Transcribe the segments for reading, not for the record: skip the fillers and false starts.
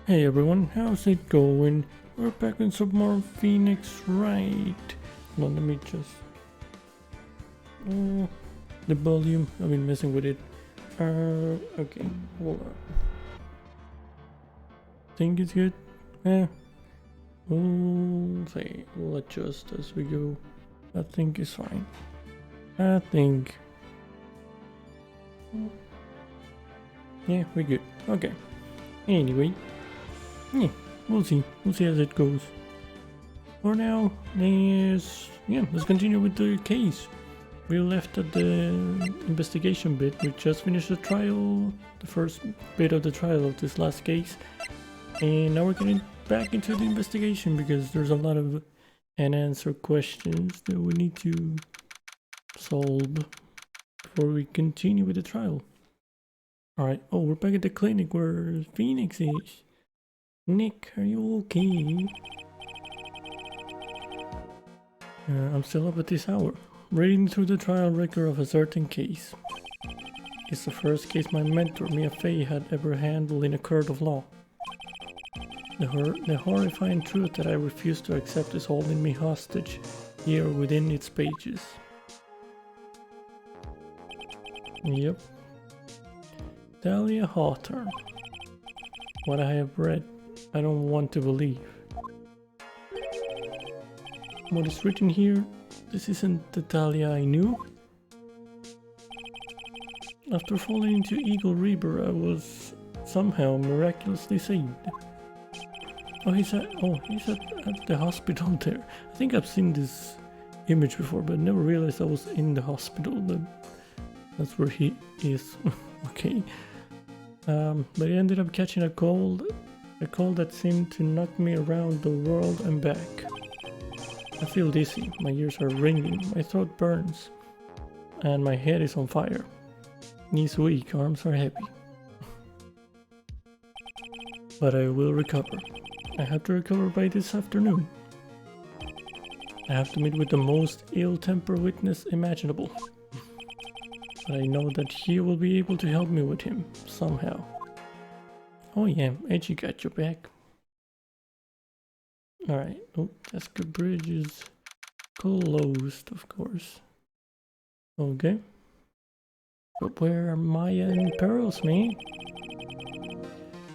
Hey everyone, how's it going? We're back with some more Phoenix Wright. Hold on, let me just... the volume, I've been messing with it. Okay, hold on. Think it's good? We'll see, we'll adjust as we go. I think it's fine. I think... yeah, we're good. Okay. Anyway. Yeah, we'll see as it goes. For now, let's continue with the case. We left at the investigation bit. We just finished the trial, the first bit of the trial of this last case. And now we're getting back into the investigation because there's a lot of unanswered questions that we need to solve before we continue with the trial. Alright, oh, we're back at the clinic where Phoenix is. Nick, are you okay? I'm still up at this hour, reading through the trial record of a certain case. It's the first case my mentor, Mia Fey, had ever handled in a court of law. The horrifying truth that I refuse to accept is holding me hostage here within its pages. Yep. Dahlia Hawthorne. What I have read, I don't want to believe. What is written here, this isn't the Dahlia I knew. After falling into Eagle River, I was somehow miraculously saved. Oh, he's at the hospital there. I think I've seen this image before, but never realized I was in the hospital, but that's where he is. Okay. But I ended up catching a cold that seemed to knock me around the world and back. I feel dizzy, my ears are ringing, my throat burns, and my head is on fire. Knees weak, arms are heavy. But I will recover. I have to recover by this afternoon. I have to meet with the most ill-tempered witness imaginable. But I know that he will be able to help me with him, somehow. Oh yeah, Edgy got your back. Alright, oh, Jessica Bridge is closed, of course. Okay. But where are Maya and Pearls, man?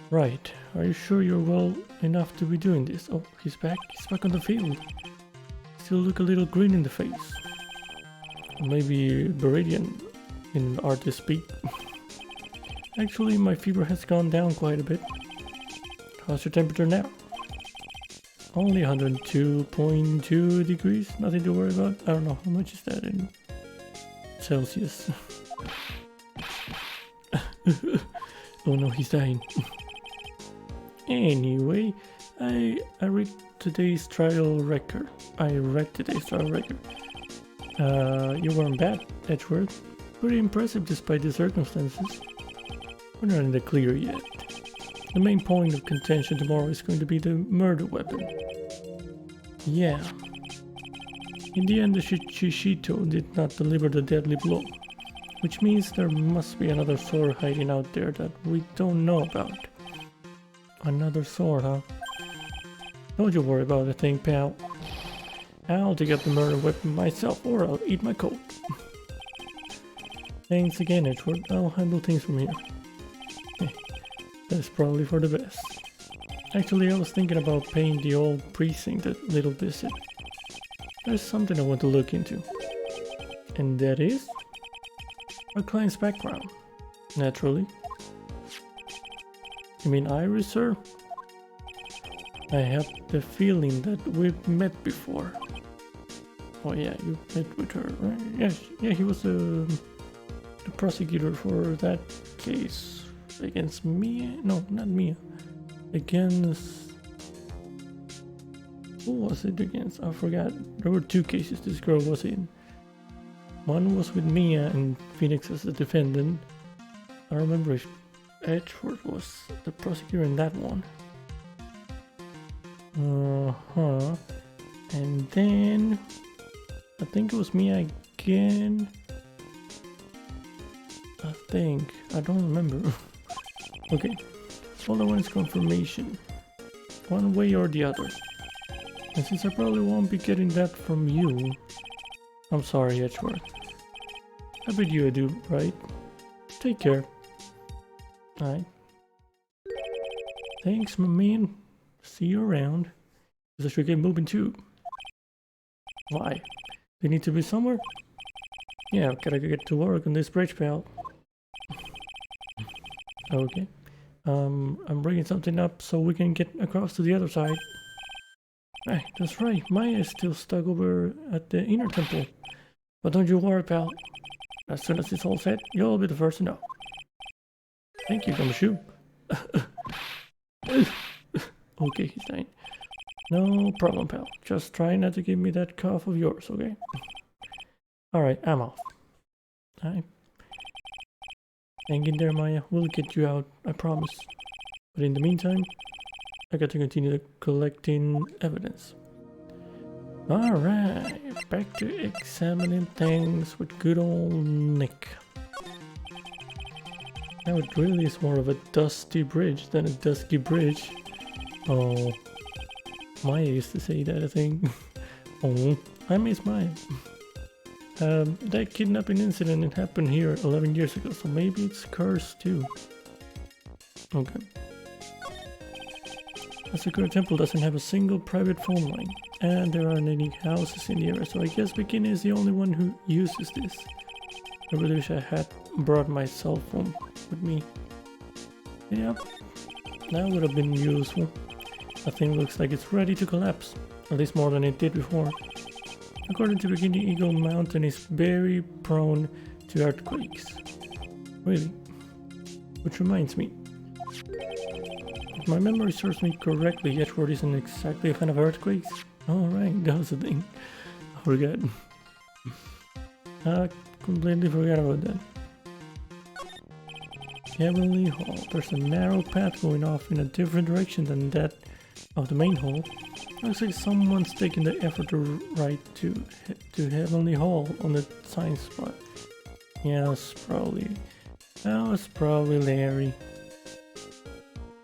Right, are you sure you're well enough to be doing this? Oh, he's back on the field. Still look a little green in the face. Maybe Viridian in artist speak. Actually, my fever has gone down quite a bit. How's your temperature now? Only 102.2 degrees, nothing to worry about. I don't know, how much is that in Celsius? Oh no, he's dying. Anyway, I read today's trial record. You weren't bad, Edgeworth. Pretty impressive despite the circumstances. We're not in the clear yet. The main point of contention tomorrow is going to be the murder weapon. Yeah. In the end, the Shishito did not deliver the deadly blow, which means there must be another sword hiding out there that we don't know about. Another sword, huh? Don't you worry about a thing, pal. I'll dig up the murder weapon myself, or I'll eat my coat. Thanks again, Edgeworth. I'll handle things from here. That's probably for the best. Actually, I was thinking about paying the old precinct a little visit. There's something I want to look into. And that is? Our client's background. Naturally. You mean Iris, sir? I have the feeling that we've met before. Oh yeah, you met with her, right? Yes, yeah, he was the prosecutor for that case against Mia. No, not Mia. Against... who was it against? I forgot. There were two cases this girl was in. One was with Mia and Phoenix as the defendant. I remember if Edgeworth was the prosecutor in that one. And then I think it was Mia again. I don't remember. Okay, all I want is confirmation. One way or the other. And since I probably won't be getting that from you, I'm sorry, Edgeworth. I bid you adieu, right? Take care. Alright. Thanks, my man. See you around. I should get moving too. Why? They need to be somewhere? Yeah, gotta get to work on this bridge, pal. Okay. I'm bringing something up so we can get across to the other side. Hey, that's right. Maya is still stuck over at the inner temple. But don't you worry, pal. As soon as it's all set, you'll be the first to know. Thank you, Gumshoe. Okay, he's dying. No problem, pal. Just try not to give me that cough of yours, okay? Alright, I'm off. Alright. Hang in there, Maya. We'll get you out, I promise. But in the meantime, I got to continue collecting evidence. Alright, back to examining things with good old Nick. Now it really is more of a dusty bridge than a dusky bridge. Oh, Maya used to say that, I think. Oh, I miss Maya. That kidnapping incident happened here 11 years ago, so maybe it's cursed too. Okay. The secure temple doesn't have a single private phone line, and there aren't any houses in the area, so I guess Bikini is the only one who uses this. I really wish I had brought my cell phone with me. Yeah, that would have been useful. The thing looks like it's ready to collapse, at least more than it did before. According to Bikini, Eagle Mountain is very prone to earthquakes. Really? Which reminds me, if my memory serves me correctly, Edgeworth isn't exactly a fan of earthquakes. Oh right, that was the thing. I forgot. I completely forgot about that. Heavenly Hall. There's a narrow path going off in a different direction than that of the main hall. Looks like someone's taken the effort to write to Heavenly Hall on the sign spot. Yeah, it's probably... That was probably Larry.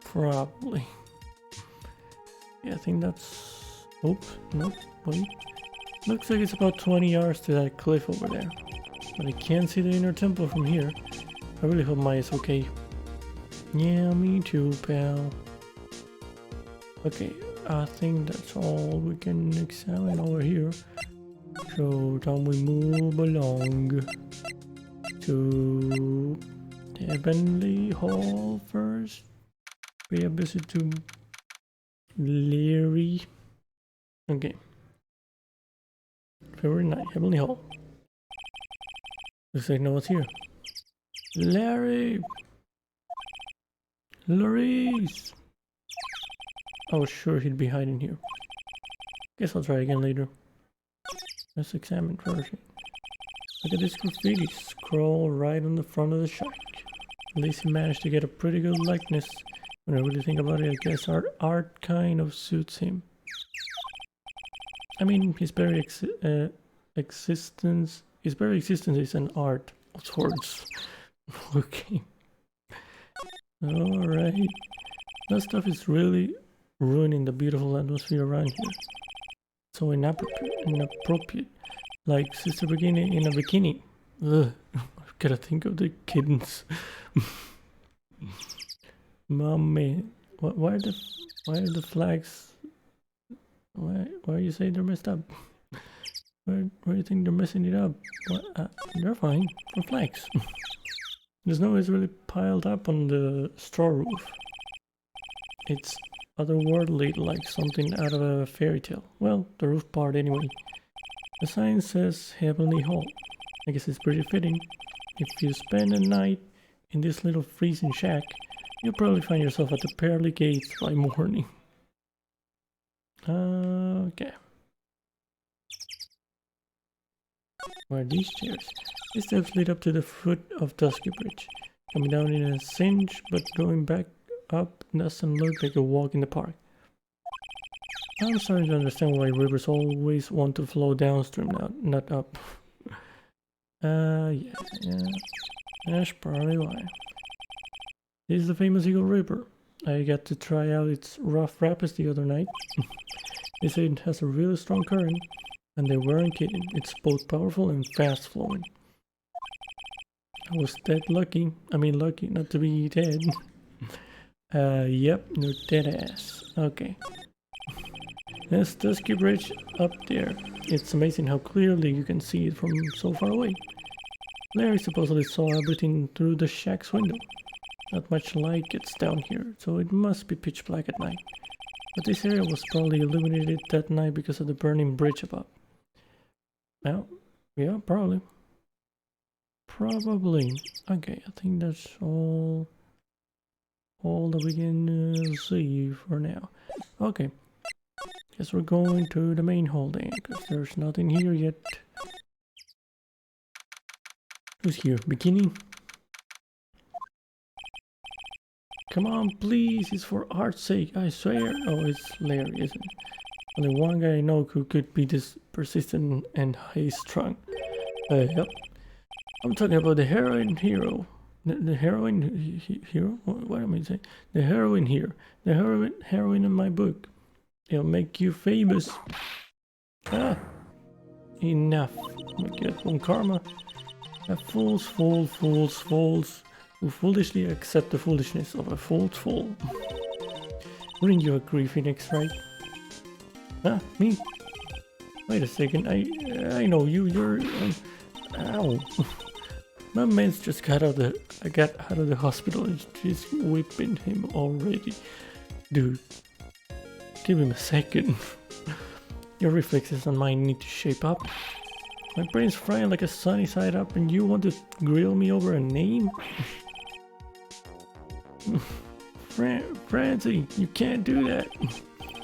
Probably. Yeah, I think that's... Oops, nope, wait. Looks like it's about 20 yards to that cliff over there. But I can't see the inner temple from here. I really hope Maya's okay. Yeah, me too, pal. Okay, I think that's all we can examine over here. So then we move along to Heavenly Hall first. Pay a visit to Larry. Okay. February 9, Heavenly Hall. Looks like no one's here. Larry! Larice! I was sure he'd be hiding here. Guess I'll try again later. Let's examine first. Look at this graffiti scroll right on the front of the shack. At least he managed to get a pretty good likeness. When I really think about it, I guess our art kind of suits him. I mean, his very existence is an art of sorts. Okay. Alright. That stuff is really ruining the beautiful atmosphere around here. So inappropriate. Like Sister Bikini in a bikini. Ugh. I've gotta think of the kittens. Mommy. Why are the flags... Why you say they're messed up? Why do you think they're messing it up? They're fine. For flags. The snow is really piled up on the straw roof. It's otherworldly, like something out of a fairy tale. Well, the roof part anyway. The sign says Heavenly Hall. I guess it's pretty fitting. If you spend a night in this little freezing shack, you'll probably find yourself at the pearly gates by morning. Okay. Where are these chairs? These steps lead up to the foot of Dusky Bridge. Coming down in a cinch, but going back up doesn't look like a walk in the park. I'm starting to understand why rivers always want to flow downstream, not up. Yeah. That's probably why. This is the famous Eagle River. I got to try out its rough rapids the other night. They say it has a really strong current, and they weren't kidding. It's both powerful and fast flowing. I was dead lucky. I mean lucky not to be dead. Yep, you're dead ass. Okay. There's Dusky Bridge up there. It's amazing how clearly you can see it from so far away. Larry supposedly saw everything through the shack's window. Not much light gets down here, so it must be pitch black at night. But this area was probably illuminated that night because of the burning bridge above. Well, yeah, probably. Probably. Okay, I think that's all that we can see for now. Okay. Guess we're going to the main hall then, because there's nothing here yet. Who's here? Bikini? Come on, please, it's for art's sake, I swear. Oh, it's Larry, isn't it? Only one guy I know who could be this persistent and high-strung. Yep. I'm talking about the heroine hero. The heroine hero? What am I saying? The heroine here. The heroine in my book. It'll make you famous. Ah! Enough. Oh my god, one karma. Fools who foolishly accept the foolishness of a fool. Wouldn't you agree, Phoenix Wright? Huh? Me? Wait a second, I know you, you're... ow. My man's just got out of the hospital and she's whipping him already. Dude, give him a second. Your reflexes and mine need to shape up. My brain's frying like a sunny side up and you want to grill me over a name? Francie, you can't do that.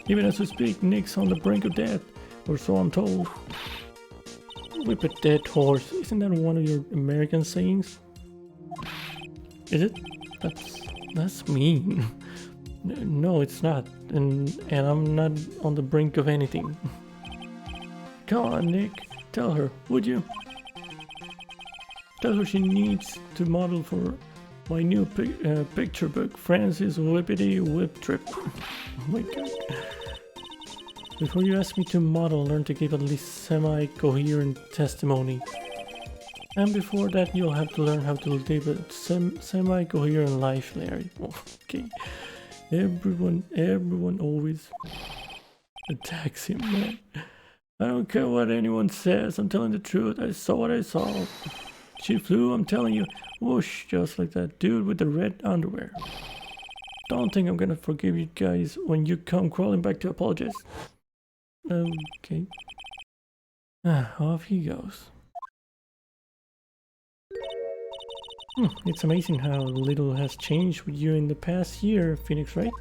Even as we speak, Nick's on the brink of death, or so I'm told. Whip a dead horse, isn't that one of your American sayings? Is it? That's mean. No, it's not, and I'm not on the brink of anything. Come on, Nick, tell her, would you? Tell her she needs to model for my new picture book, Francis Whippity Whip Trip. Oh my god. Before you ask me to model, learn to give at least semi-coherent testimony. And before that, you'll have to learn how to live a semi-coherent life, Larry. Okay. Everyone always attacks him, man. I don't care what anyone says, I'm telling the truth. I saw what I saw. She flew, I'm telling you. Whoosh, just like that dude with the red underwear. Don't think I'm gonna forgive you guys when you come crawling back to apologize. Okay. Off he goes. It's amazing how little has changed with you in the past year, Phoenix Wright.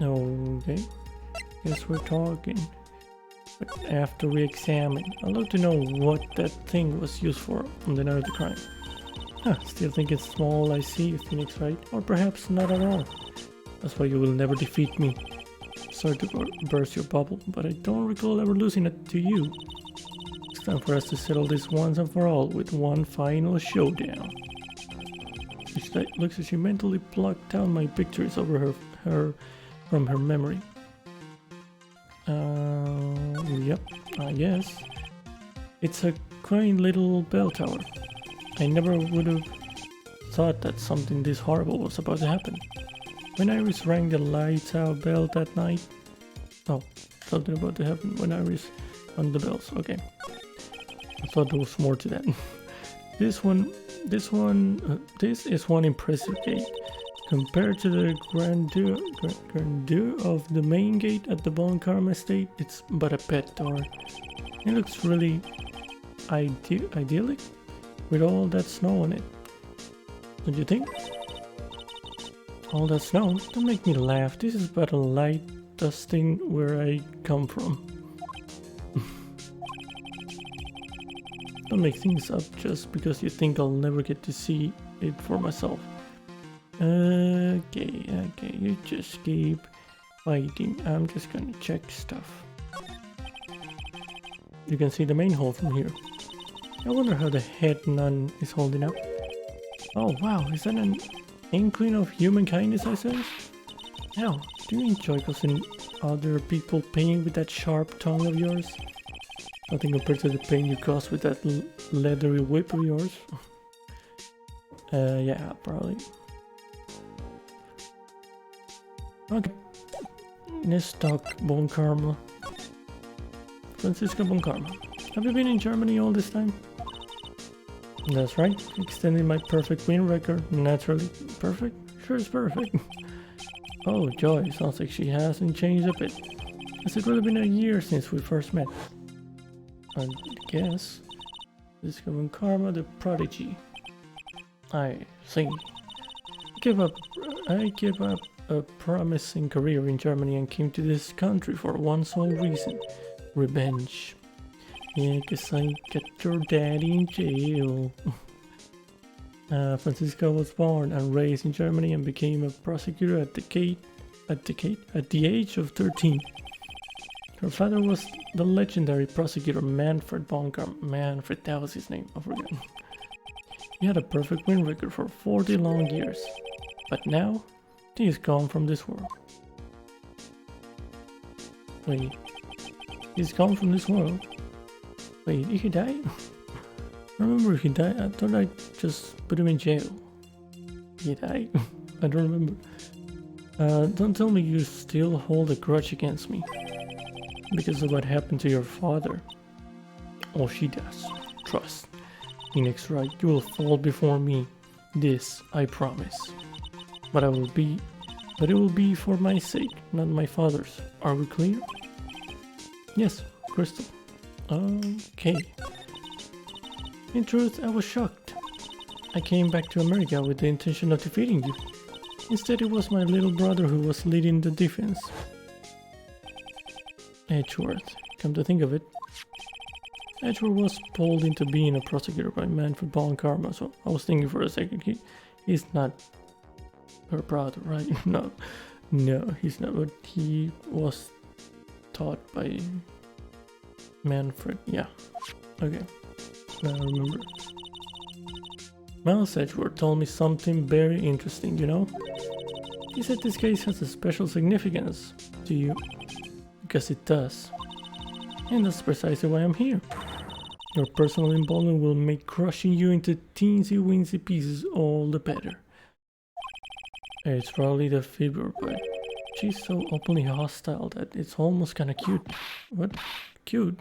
Okay. Guess we're talking. But after we examine, I'd love to know what that thing was used for on the night of the crime. Still think it's small, I see, Phoenix Wright. Or perhaps not at all. That's why you will never defeat me. Sorry to burst your bubble, but I don't recall ever losing it to you. It's time for us to settle this once and for all with one final showdown. It looks as she mentally plucked down my pictures over her from her memory. Yep, I guess. It's a quaint little bell tower. I never would have thought that something this horrible was about to happen. When Iris rang the lights out bell that night... Oh, something about to happen when Iris rang the bells. Okay. I thought there was more to that. This is one impressive gate. Compared to the grandeur of the main gate at the Bon Karma estate, it's but a pet door. It looks really idyllic with all that snow on it. Don't you think? All that snow? Don't make me laugh. This is but a light dusting where I come from. Don't make things up just because you think I'll never get to see it for myself. Okay, you just keep fighting. I'm just gonna check stuff. You can see the main hall from here. I wonder how the head nun is holding up. Oh wow, is that an inkling of human kindness, I say? Now, do you enjoy causing other people pain with that sharp tongue of yours? Nothing compared to the pain you cause with that leathery whip of yours. Yeah, probably. Okay. Let's talk Bon Karma. Franziska Bon Karma. Have you been in Germany all this time? That's right. Extending my perfect win record. Naturally. Perfect? Sure it's perfect. Oh, joy. Sounds like she hasn't changed a bit. Has it really been a year since we first met? I guess. Franziska Bon Karma, the prodigy. I see. I gave up a promising career in Germany and came to this country for one sole reason. Revenge. Yeah, 'cause I got your daddy in jail. Franziska was born and raised in Germany and became a prosecutor at the age of 13. Her father was the legendary prosecutor Manfred von Karma. Manfred, that was his name, I forgot. He had a perfect win record for 40 long years, but now he is gone from this world. Wait, he's gone from this world? Wait, did he die? Remember he died? I thought I just put him in jail. He died? I don't remember. Don't tell me you still hold a grudge against me because of what happened to your father. Oh, she does. Trust. Phoenix Wright, you will fall before me. This I promise. But it will be for my sake, not my father's. Are we clear? Yes, Crystal. Okay. In truth, I was shocked. I came back to America with the intention of defeating you. Instead, it was my little brother who was leading the defense. Edgeworth, come to think of it. Edgeworth was pulled into being a prosecutor by Manfred von Karma, so I was thinking for a second, he's not her brother, right? No, he's not, but he was taught by Manfred, yeah. Okay, now I remember. Miles Edgeworth told me something very interesting, you know? He said this case has a special significance to you, because it does. And that's precisely why I'm here. Your personal involvement will make crushing you into teensy-weensy pieces all the better. It's probably the figure, but she's so openly hostile that it's almost kinda cute. What? Cute?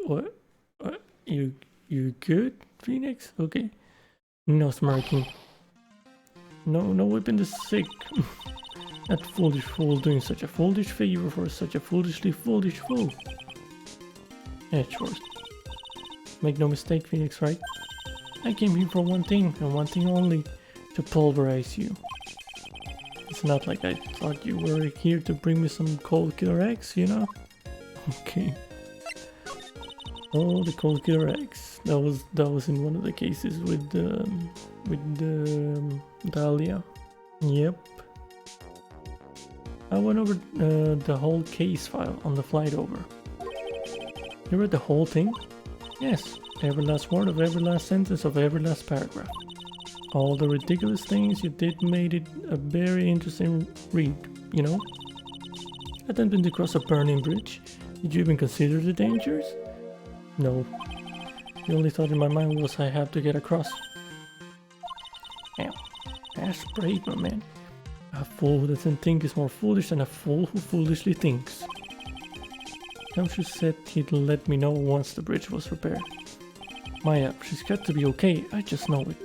What? You good, Phoenix? Okay. No smirking. No whipping the sick. That foolish fool doing such a foolish favor for such a foolishly foolish fool. Edgeworth. Make no mistake, Phoenix Wright. I came here for one thing, and one thing only, to pulverize you. It's not like I thought you were here to bring me some cold killer eggs, you know? Okay. Oh, the cold killer eggs. That was in one of the cases with Dahlia. Yep. I went over the whole case file on the flight over. You read the whole thing? Yes, every last word of every last sentence of every last paragraph. All the ridiculous things you did made it a very interesting read, you know? Attempting to cross a burning bridge. Did you even consider the dangers? No. The only thought in my mind was I have to get across. Damn, that's brave, my man. A fool who doesn't think is more foolish than a fool who foolishly thinks. Kamshu said he'd let me know once the bridge was repaired. Maya, she's got to be okay, I just know it.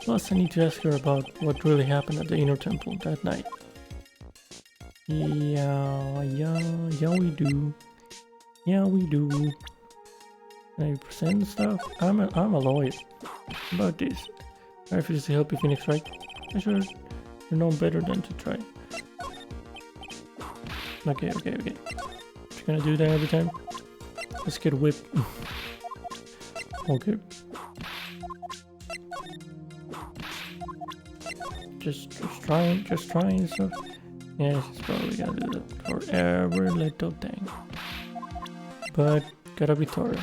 Plus, I need to ask her about what really happened at the inner temple that night. Yeah, we do. Yeah, we do. 90% stuff? I'm a lawyer. About this. I refuse to help you, Phoenix Wright. I sure you know better than to try. Okay. You're gonna do that every time? Let's get whipped. Okay. Just trying stuff. Yeah, she's probably gonna do that for every little thing. But gotta be thorough.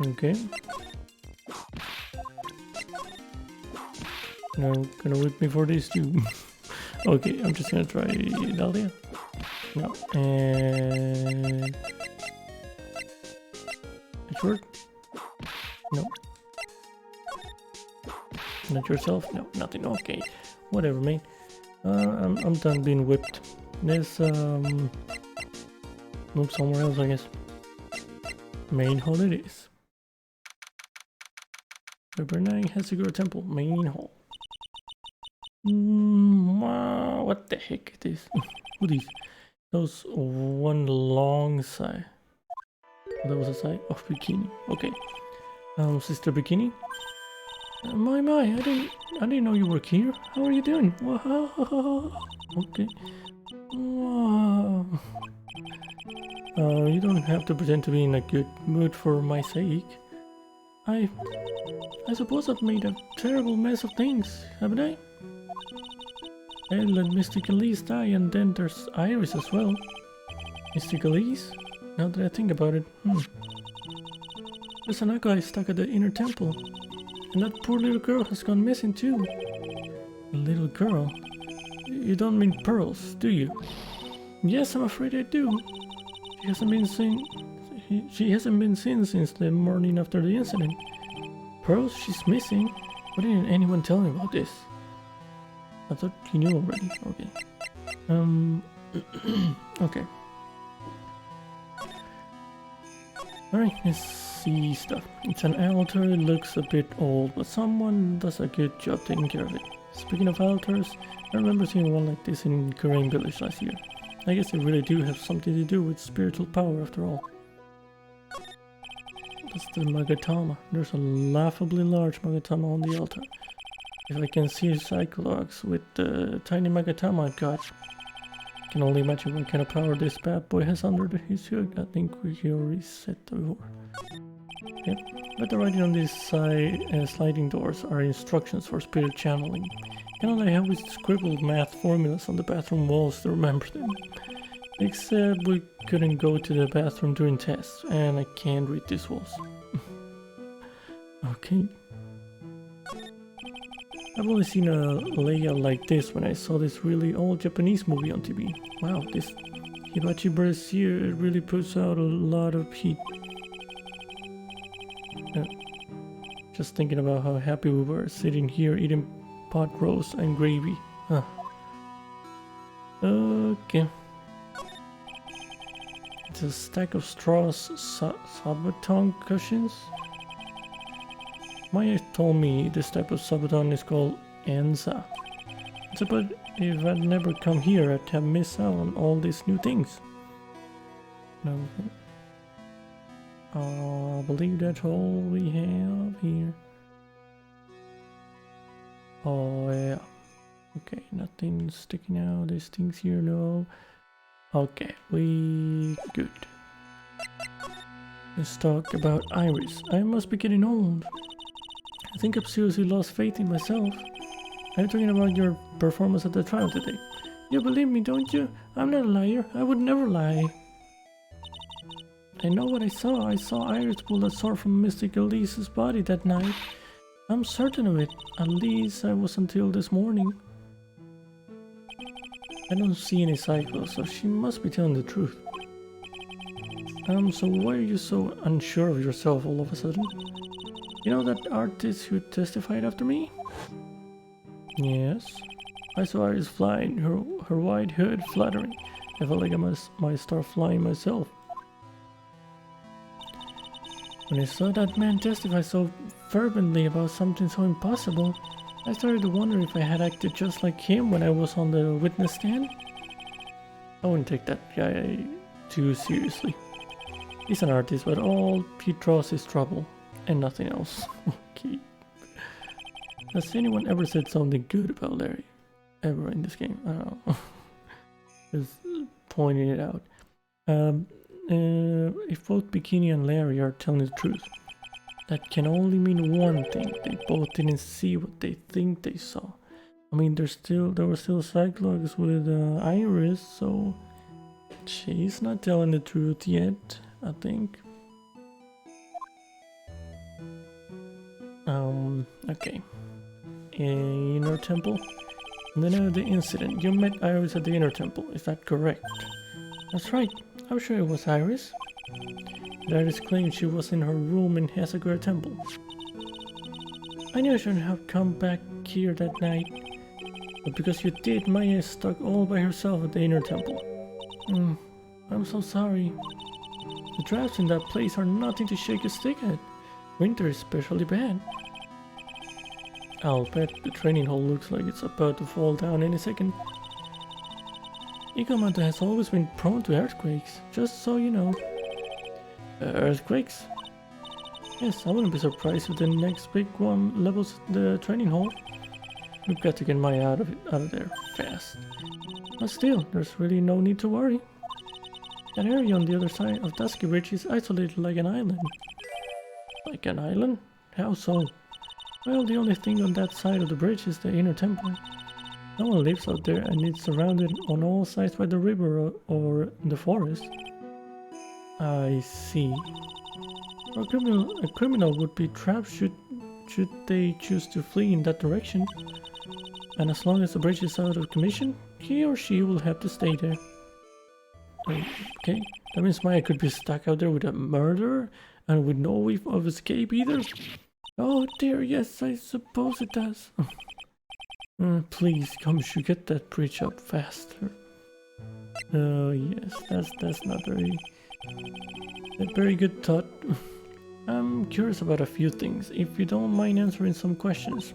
Okay. No, gonna whip me for this too. Okay, I'm just gonna try Dahlia. No, and... Edward? No. Not yourself? No, nothing. Okay, whatever, mate. I'm done being whipped. Let's move somewhere else, I guess. Main hall it is. Burning Hesigura Temple, main hall. Wow, what the heck is this? Who these? Those one long sigh. That was a sigh of Bikini. Okay. Sister Bikini. My, I didn't know you were here. How are you doing? Okay. Wow. You don't have to pretend to be in a good mood for my sake. I suppose I've made a terrible mess of things, haven't I? I let Mystic Elise die, and then there's Iris as well. Mystic Elise? Now that I think about it, There's an guy stuck at the inner temple. And that poor little girl has gone missing too. A little girl? You don't mean Pearls, do you? Yes, I'm afraid I do. She hasn't been seen since the morning after the incident. Pearls, she's missing. Why didn't anyone tell me about this? I thought you knew already. Okay. Okay. Alright, let's see stuff. It's an altar, it looks a bit old, but someone does a good job taking care of it. Speaking of altars, I remember seeing one like this in Korean village last year. I guess they really do have something to do with spiritual power after all. That's the Magatama. There's a laughably large Magatama on the altar. If I can see Psychologs with the tiny Magatama I've got, I can only imagine what kind of power this bad boy has under his hood. I think we already said that before. Yep, but the writing on these sliding doors are instructions for spirit channeling. Kind of like how we scribbled math formulas on the bathroom walls to remember them. Except we couldn't go to the bathroom during tests, and I can't read these walls. Okay. I've only seen a layout like this when I saw this really old Japanese movie on TV. Wow, this Hibachi brazier really puts out a lot of heat. Just thinking about how happy we were sitting here eating pot roast and gravy. Huh. Okay. It's a stack of straws sabaton cushions. Maya told me this type of sabaton is called Enza. So, but if I'd never come here, I'd have missed out on all these new things. No. I believe that's all we have here. Oh yeah. Okay, nothing sticking out. There's things here, no. Okay, we good. Let's talk about Iris. I must be getting old. I think I've seriously lost faith in myself. Are you talking about your performance at the trial today? You believe me, don't you? I'm not a liar. I would never lie. I know what I saw. I saw Iris pull a sword from Mystic Elise's body that night. I'm certain of it. At least I was until this morning. I don't see any cycles, so she must be telling the truth. So why are you so unsure of yourself all of a sudden? You know that artist who testified after me? Yes. I saw Iris flying, her white hood fluttering. I felt like I might start flying myself. When I saw that man testify so fervently about something so impossible, I started to wonder if I had acted just like him when I was on the witness stand. I wouldn't take that guy too seriously. He's an artist, but all he draws is trouble. And nothing else. Okay. Has anyone ever said something good about Larry? Ever in this game? I don't know. Just pointing it out. If both Bikini and Larry are telling the truth, that can only mean one thing. They both didn't see what they think they saw. I mean, there were still Cyclops with Iris, so she's not telling the truth yet, I think. Okay. Inner temple. And then the incident. You met Iris at the inner temple, is that correct? That's right. I'm sure it was Iris. Iris claimed she was in her room in Hasagura Temple. I knew I shouldn't have come back here that night. But because you did, Maya is stuck all by herself at the inner temple. I'm so sorry. The drafts in that place are nothing to shake a stick at. Winter is especially bad. I'll bet the training hall looks like it's about to fall down any second. Eagle Mountain has always been prone to earthquakes, just so you know. Earthquakes? Yes, I wouldn't be surprised if the next big one levels the training hall. We've got to get Maya out of there fast. But still, there's really no need to worry. That area on the other side of Dusky Ridge is isolated like an island. Like an island? How so? Well, the only thing on that side of the bridge is the inner temple. No one lives out there and it's surrounded on all sides by the river or the forest. I see. A criminal would be trapped should they choose to flee in that direction. And as long as the bridge is out of commission, he or she will have to stay there. Okay, that means Maya could be stuck out there with a murderer and with no way of escape either. Oh dear, yes, I suppose it does. Please, Gumshoe, get that bridge up faster. Yes, that's not a very good thought. I'm curious about a few things, if you don't mind answering some questions.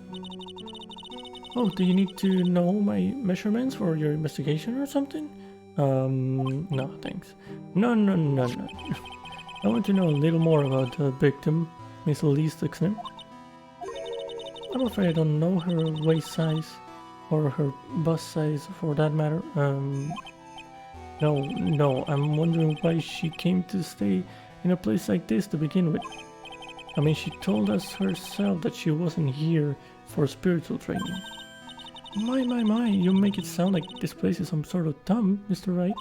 Oh, do you need to know my measurements for your investigation or something? No, thanks. No. I want to know a little more about the victim, Miss Elise Dixon. I'm afraid I don't know her waist size, or her bust size for that matter. No, I'm wondering why she came to stay in a place like this to begin with. I mean, she told us herself that she wasn't here for spiritual training. My, you make it sound like this place is some sort of tomb, Mr. Wright.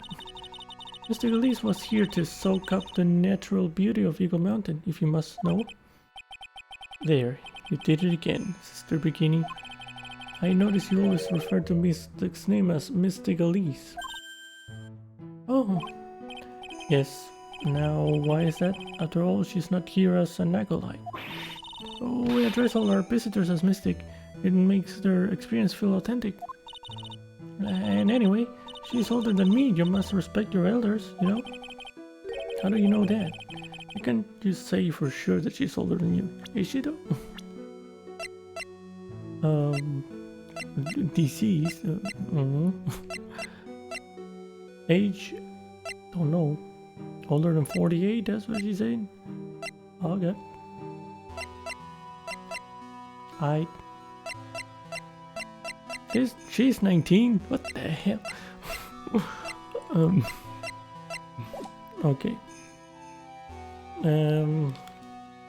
Mr. Elise was here to soak up the natural beauty of Eagle Mountain, if you must know. There, you did it again, Sister Bikini. I notice you always refer to Mystic's name as Mystic Elise. Oh, yes. Now, why is that? After all, she's not here as an acolyte. Oh, we address all our visitors as Mystic. It makes their experience feel authentic. And anyway, she's older than me. You must respect your elders, you know? How do you know that? You can't just say for sure that she's older than you. Is she though? Deceased. Age? Don't know. Older than 48, that's what she's saying? Okay. She's 19? What the hell? Okay.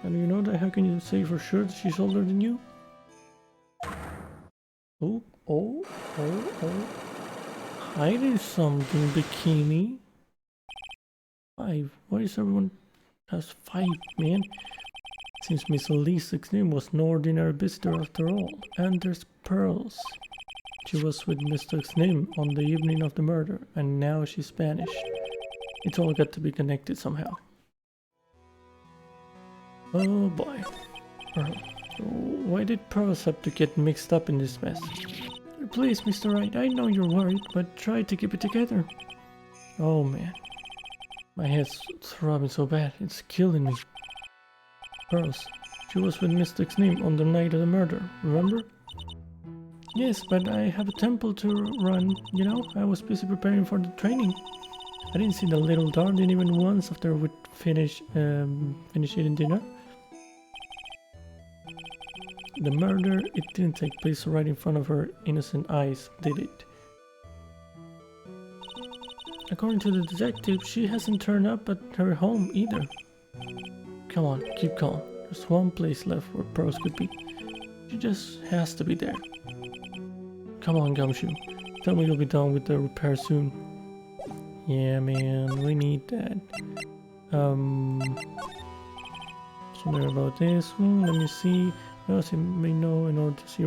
How do you know that? How can you say for sure that she's older than you? Oh. Hiding something, Bikini. 5. Why is everyone has 5, man? Since Miss Elise's name was no ordinary visitor after all. And there's pearls. She was with Mr. Name on the evening of the murder, and now she's vanished. It's all got to be connected somehow. Oh boy. Pearl. Why did pearls have to get mixed up in this mess? Please, Mr. Wright, I know you're worried, but try to keep it together. Oh man. My head's throbbing so bad, it's killing me. Pearls. She was with Mystic's Name on the night of the murder, remember? Yes, but I have a temple to run, you know? I was busy preparing for the training. I didn't see the little darling even once after we'd finish eating dinner. The murder, it didn't take place right in front of her innocent eyes, did it? According to the detective, she hasn't turned up at her home either. Come on, keep calm. There's one place left where pearls could be. She just has to be there. Come on, Gumshoe. Tell me you'll be done with the repair soon. Yeah, man, we need that. Something about this. Let me see. As you may know, in order to see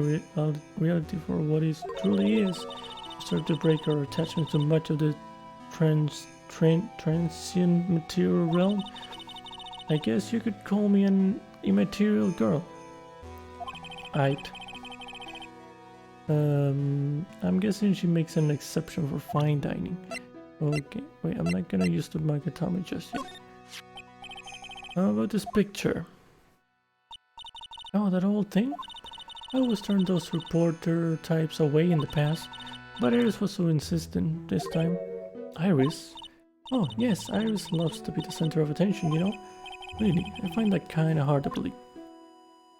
reality for what it truly is, we start to break our attachment to much of the transient material realm. I guess you could call me an immaterial girl. I'm guessing she makes an exception for fine dining. Okay, wait, I'm not gonna use the Magatami just yet. How about this picture? Oh, that old thing? I always turned those reporter types away in the past, but Iris was so insistent this time. Iris? Oh, yes, Iris loves to be the center of attention, you know? Really, I find that kinda hard to believe.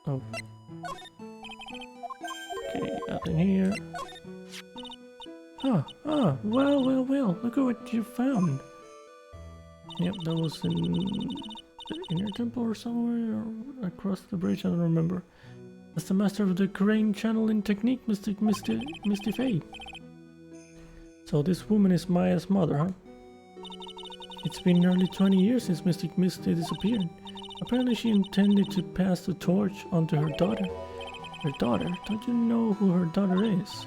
Oh. Okay, nothing here. Well, look at what you found. Yep, that was in the inner temple or somewhere, or across the bridge, I don't remember. That's the master of the Crane channeling technique, Misty Faye. So this woman is Maya's mother, huh? It's been nearly 20 years since Mystic Misty disappeared. Apparently she intended to pass the torch on to her daughter. Her daughter? Don't you know who her daughter is?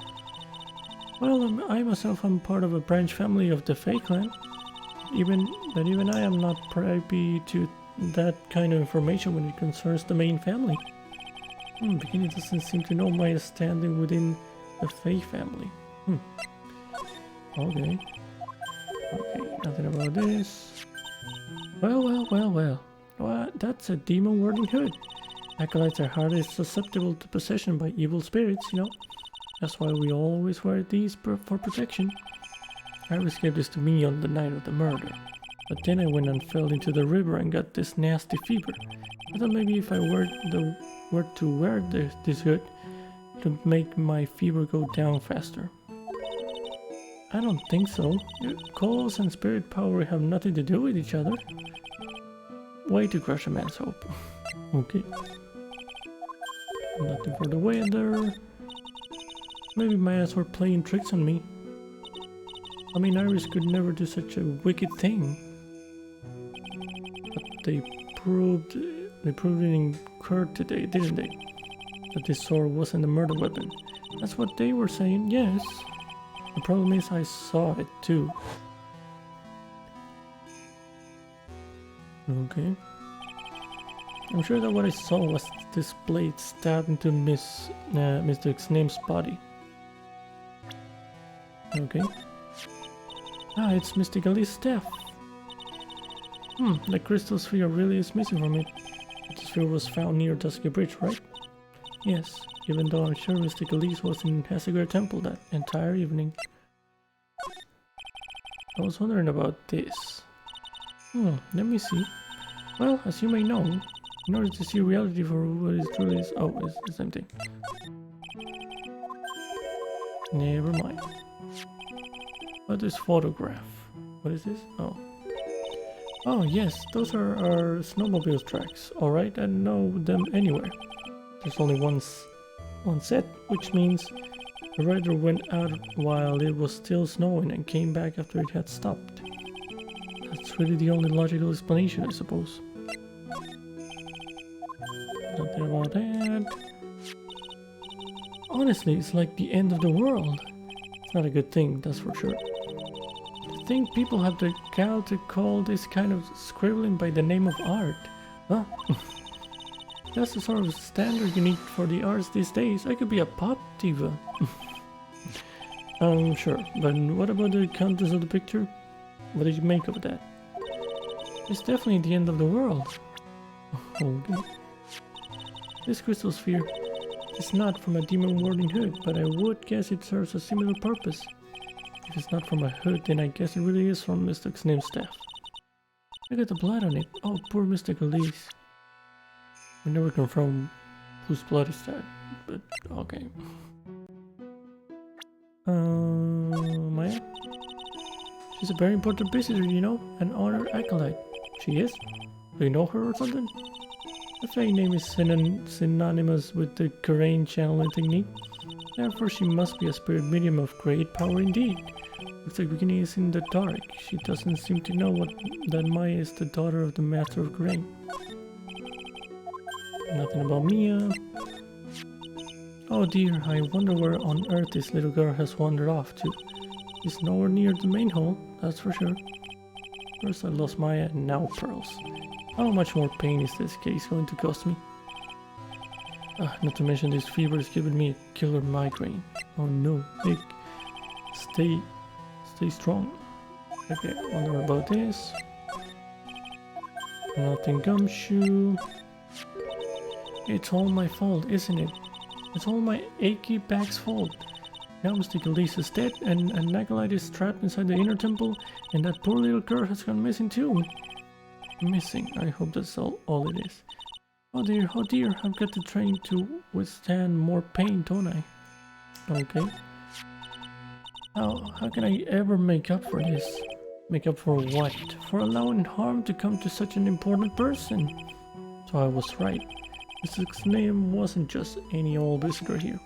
Well, I myself am part of a branch family of the Fae clan. Even I am not privy to that kind of information when it concerns the main family. Beginning doesn't seem to know my standing within the Fae family. Okay, nothing about this. Well. What? That's a demon warding hood. Acolytes are hardly susceptible to possession by evil spirits, you know. That's why we always wear these for protection. Iris gave this to me on the night of the murder. But then I went and fell into the river and got this nasty fever. I thought maybe if I were to wear this hood, it would make my fever go down faster. I don't think so. Calls and spirit power have nothing to do with each other. Way to crush a man's hope. Okay. Nothing for the weather. Maybe my ass were playing tricks on me. I mean, Iris could never do such a wicked thing. But they proved it in court today, didn't they? That this sword wasn't a murder weapon. That's what they were saying, yes. The problem is I saw it too. Okay. I'm sure that what I saw was this blade stabbed into Mr. X-Name's body. Okay. It's Mystically's staff. The crystal sphere really is missing from it. The sphere was found near Dusky Bridge, right? Yes, even though I'm sure Mystically's was in Hasegar Temple that entire evening. I was wondering about this. Let me see. Well, as you may know, in order to see reality for what it truly is... Oh, it's the same thing. Never mind. What is photograph? What is this? Oh yes, those are our snowmobile tracks. Alright, I know them anywhere. There's only one set, which means the rider went out while it was still snowing and came back after it had stopped. That's really the only logical explanation, I suppose. Nothing about that. Honestly, it's like the end of the world. It's not a good thing, that's for sure. I think people have the gall to call this kind of scribbling by the name of art. Huh? That's the sort of standard you need for the arts these days. I could be a pop diva. Sure, but what about the contents of the picture? What did you make of that? It's definitely the end of the world. Okay. This crystal sphere is not from a demon warding hood, but I would guess it serves a similar purpose. If it's not from a hood, then I guess it really is from Mr. X-Name's staff. Look at the blood on it. Oh, poor Mr. Elise. We never confirm whose blood is that, but okay. Maya? She's a very important visitor, you know, an honored acolyte. She is? Do you know her or something? The Fae name is synonymous with the Karain channeling technique. Therefore, she must be a spirit medium of great power indeed. Looks like beginning is in the dark. She doesn't seem to know that Maya is the daughter of the Master of Karain. Nothing about Mia. Oh dear, I wonder where on earth this little girl has wandered off to. She's nowhere near the main hall, that's for sure. First I lost Maya and now Pearls. How much more pain is this case going to cost me? Not to mention this fever is giving me a killer migraine. Oh no, Nick. Stay strong. Okay, wonder about this. Nothing gumshoe. It's all my fault, isn't it? It's all my achy back's fault. Now Mr. Gildees is dead, and Nagalite is trapped inside the inner temple, and that poor little girl has gone missing too. Missing? I hope that's all it is. Oh dear, I've got to train to withstand more pain, don't I? Okay. How can I ever make up for this? Make up for what? For allowing harm to come to such an important person. So I was right. His name wasn't just any old visitor here.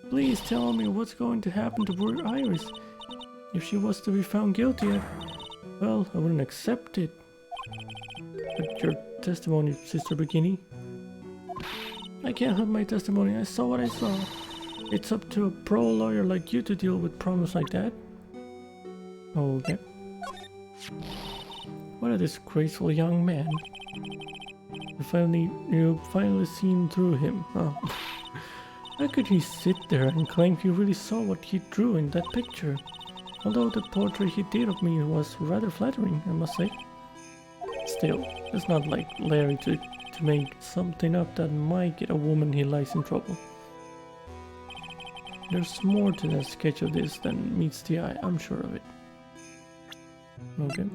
Please tell me what's going to happen to poor Iris. If she was to be found guilty, well, I wouldn't accept it. But your testimony, Sister Bikini? I can't have my testimony. I saw what I saw. It's up to a pro lawyer like you to deal with problems like that. Okay. What a disgraceful young man. You finally seen through him. Oh. How could he sit there and claim he really saw what he drew in that picture? Although the portrait he did of me was rather flattering, I must say. Still, it's not like Larry to make something up that might get a woman he likes in trouble. There's more to that sketch of this than meets the eye, I'm sure of it. Okay.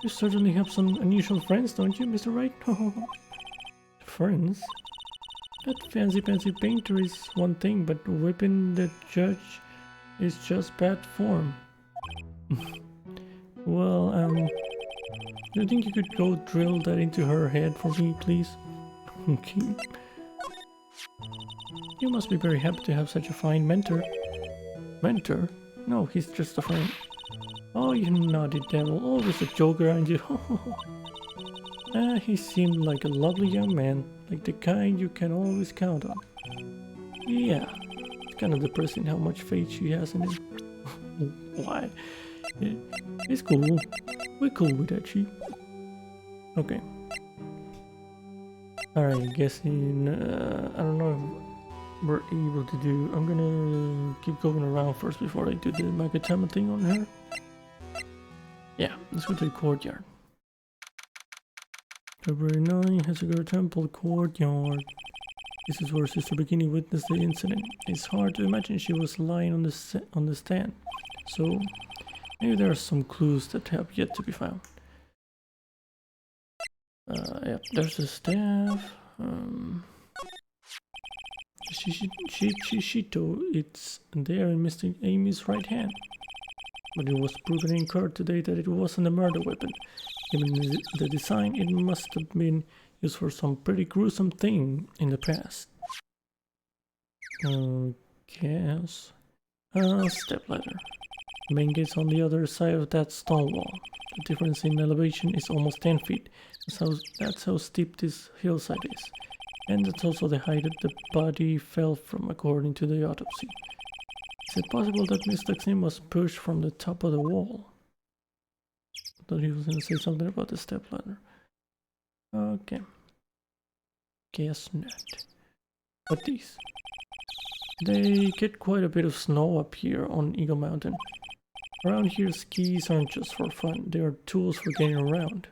You certainly have some unusual friends, don't you, Mr. Wright? Friends? That fancy painter is one thing, but whipping the judge is just bad form. Well, do you think you could go drill that into her head for me, please? Okay. You must be very happy to have such a fine mentor. Mentor? No, he's just a friend. Oh, you naughty devil, always a joke around you. He seemed like a lovely young man, like the kind you can always count on. Yeah, it's kind of depressing how much faith she has in him. Why? It's cool. We're cool with that, she. Okay. Alright, guessing, I don't know if we're able to do... I'm gonna keep going around first before I do the Magatama thing on her. Yeah, let's go to the courtyard. February 9, Hesagura Temple Courtyard. This is where Sister Bikini witnessed the incident. It's hard to imagine she was lying on the stand. So, maybe there are some clues that have yet to be found. Yeah, there's a staff. Shishito, it's there in Mr. Amy's right hand. But it was proven in court today that it wasn't a murder weapon. Given the design, it must have been used for some pretty gruesome thing in the past. Yes. Stepladder. The main gate's on the other side of that stone wall. The difference in elevation is almost 10 feet. That's how steep this hillside is. And that's also the height that the body fell from, according to the autopsy. Is it possible that Mr. Xim was pushed from the top of the wall? I thought he was going to say something about the stepladder. Okay. Guess not. But these? They get quite a bit of snow up here on Eagle Mountain. Around here, skis aren't just for fun. They are tools for getting around.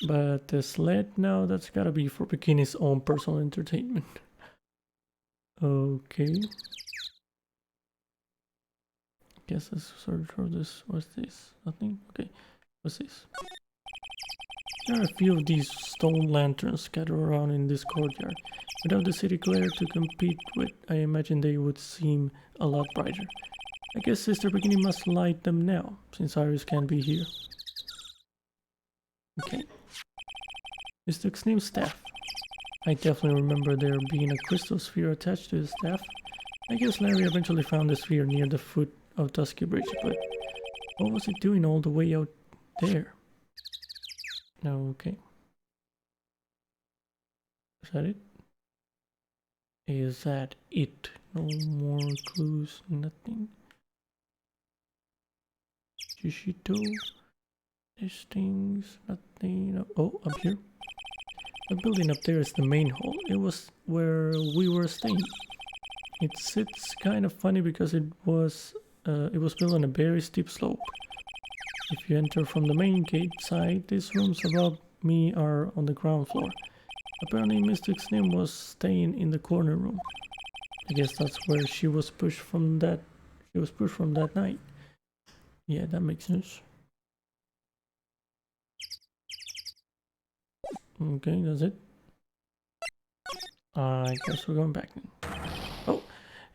But the sled now, that's gotta be for Bikini's own personal entertainment. Okay. Guess let's search for this. What's this? Nothing? Okay. What's this? There are a few of these stone lanterns scattered around in this courtyard. Without the city glare to compete with, I imagine they would seem a lot brighter. I guess Sister Bikini must light them now, since Iris can't be here. Okay. Mr. Xnim's staff. I definitely remember there being a crystal sphere attached to his staff. I guess Larry eventually found the sphere near the foot of Dusky Bridge, but what was it doing all the way out there? Okay. Is that it? Is that it? No more clues, nothing. Shishito. These things, nothing. Oh, up here. The building up there is the main hall. It was where we were staying. It sits kind of funny because it was built on a very steep slope. If you enter from the main gate side, these rooms above me are on the ground floor. Apparently Mystic Slim was staying in the corner room. I guess that's where she was pushed from that night. Yeah, that makes sense. Okay, that's it. I guess we're going back then. Oh,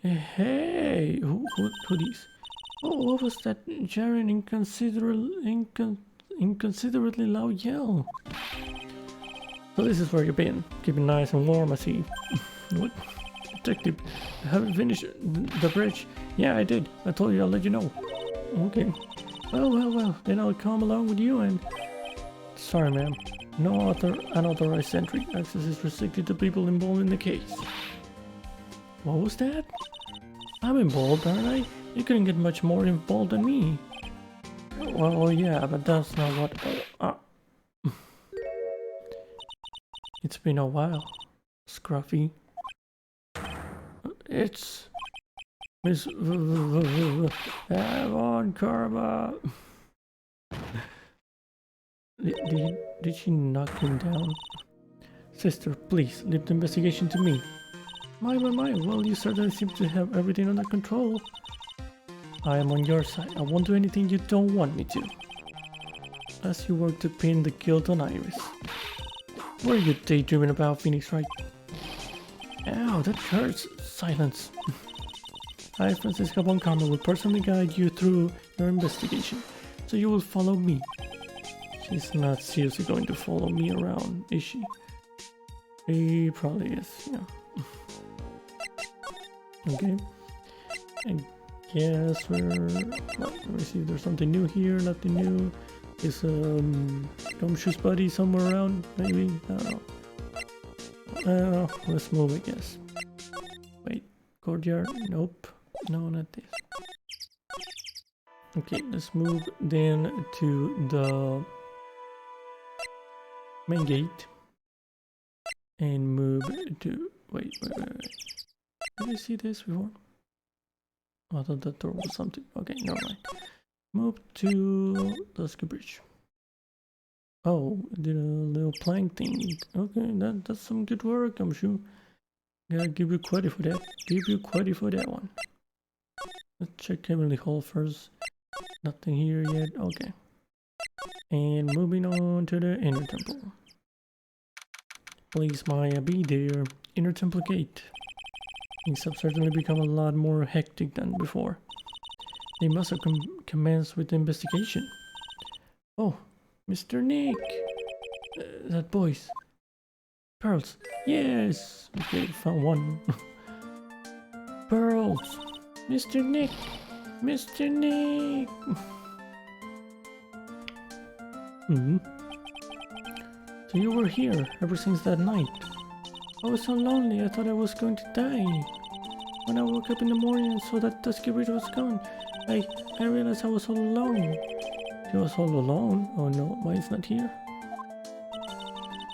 hey, who these? Oh, what was that jarring inconsiderately loud yell? So this is where you've been, keeping nice and warm, I see. What? Detective, haven't finished the bridge? Yeah, I did. I told you I'll let you know. Okay. Well, then I'll come along with you and... Sorry, ma'am. No unauthorized entry. Access is restricted to people involved in the case. What was that? I'm involved, aren't I? You couldn't get much more involved than me. Well, yeah, but that's not what... It's been a while, Scruffy. It's... Miss... Avon Karma. Did she knock him down? Sister, please, leave the investigation to me. My, well, you certainly seem to have everything under control. I am on your side. I won't do anything you don't want me to. As you work to pin the guilt on Iris. What are you daydreaming about, Phoenix Wright? Ow, that hurts. Silence. I, Francisca von Karma, will personally guide you through your investigation, so you will follow me. She's not seriously going to follow me around, is she? She probably is, yeah. Okay. I guess let me see if there's something new here. Nothing new. Is Gumshoe's buddy somewhere around? Maybe? I don't know. Let's move, I guess. Wait. Courtyard? Nope. No, not this. Okay, let's move then to the main gate. And move to... Wait. Did I see this before? Oh, I thought that door was something. Okay, never mind. Move to the bridge. Oh, I did a little plank thing. Okay, that's some good work, I'm sure. Gotta give you credit for that. Give you credit for that one. Let's check Heavenly Hall first. Nothing here yet. Okay. And moving on to the Inner Temple. Please, Maya, be there. Inner Temple Gate. Things have certainly become a lot more hectic than before. They must have commenced with the investigation. Oh, Mr. Nick! That voice. Pearls. Yes! Okay, found one. Pearls! Mr. Nick! Mr. Nick! So you were here ever since that night. I was so lonely, I thought I was going to die. When I woke up in the morning and saw that Dusky Bridge was gone, I realized I was all alone. You was all alone? Oh no, mine's not here.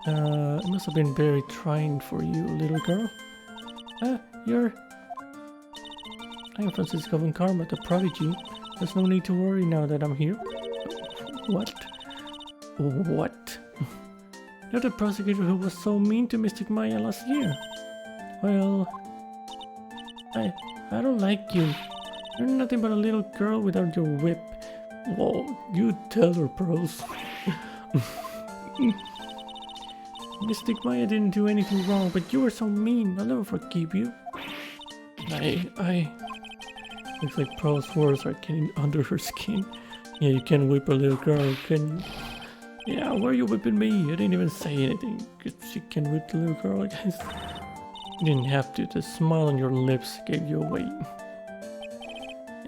It must have been very trying for you, little girl. I'm Francisco von Karma, the prodigy. There's no need to worry now that I'm here. What? What? You're the prosecutor who was so mean to Mystic Maya last year. Well, I don't like you. You're nothing but a little girl without your whip. Whoa, you tell her, Pearls. Mystic Maya didn't do anything wrong, but you were so mean. I'll never forgive you. Looks like Pearl's words are getting under her skin. Yeah, you can whip a little girl, can you? Yeah, why are you whipping me? I didn't even say anything. She can whip the little girl, I guess. You didn't have to. The smile on your lips gave you away.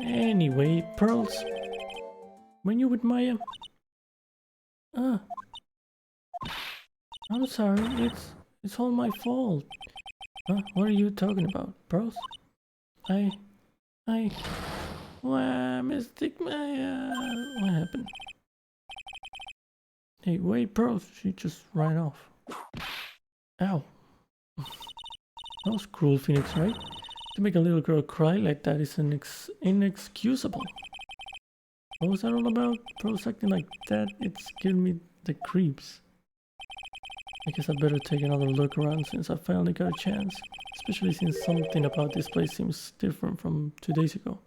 Anyway, Pearls. When you with Maya? I'm sorry. It's all my fault. Huh? What are you talking about, bros? I... Wow, Mystic Maya! What happened? Hey, wait, bros! She just ran off. Ow. That was cruel, Phoenix, right? To make a little girl cry like that is inexcusable. What was that all about? Bros acting like that, it's giving me the creeps. I guess I'd better take another look around since I finally got a chance. Especially since something about this place seems different from 2 days ago.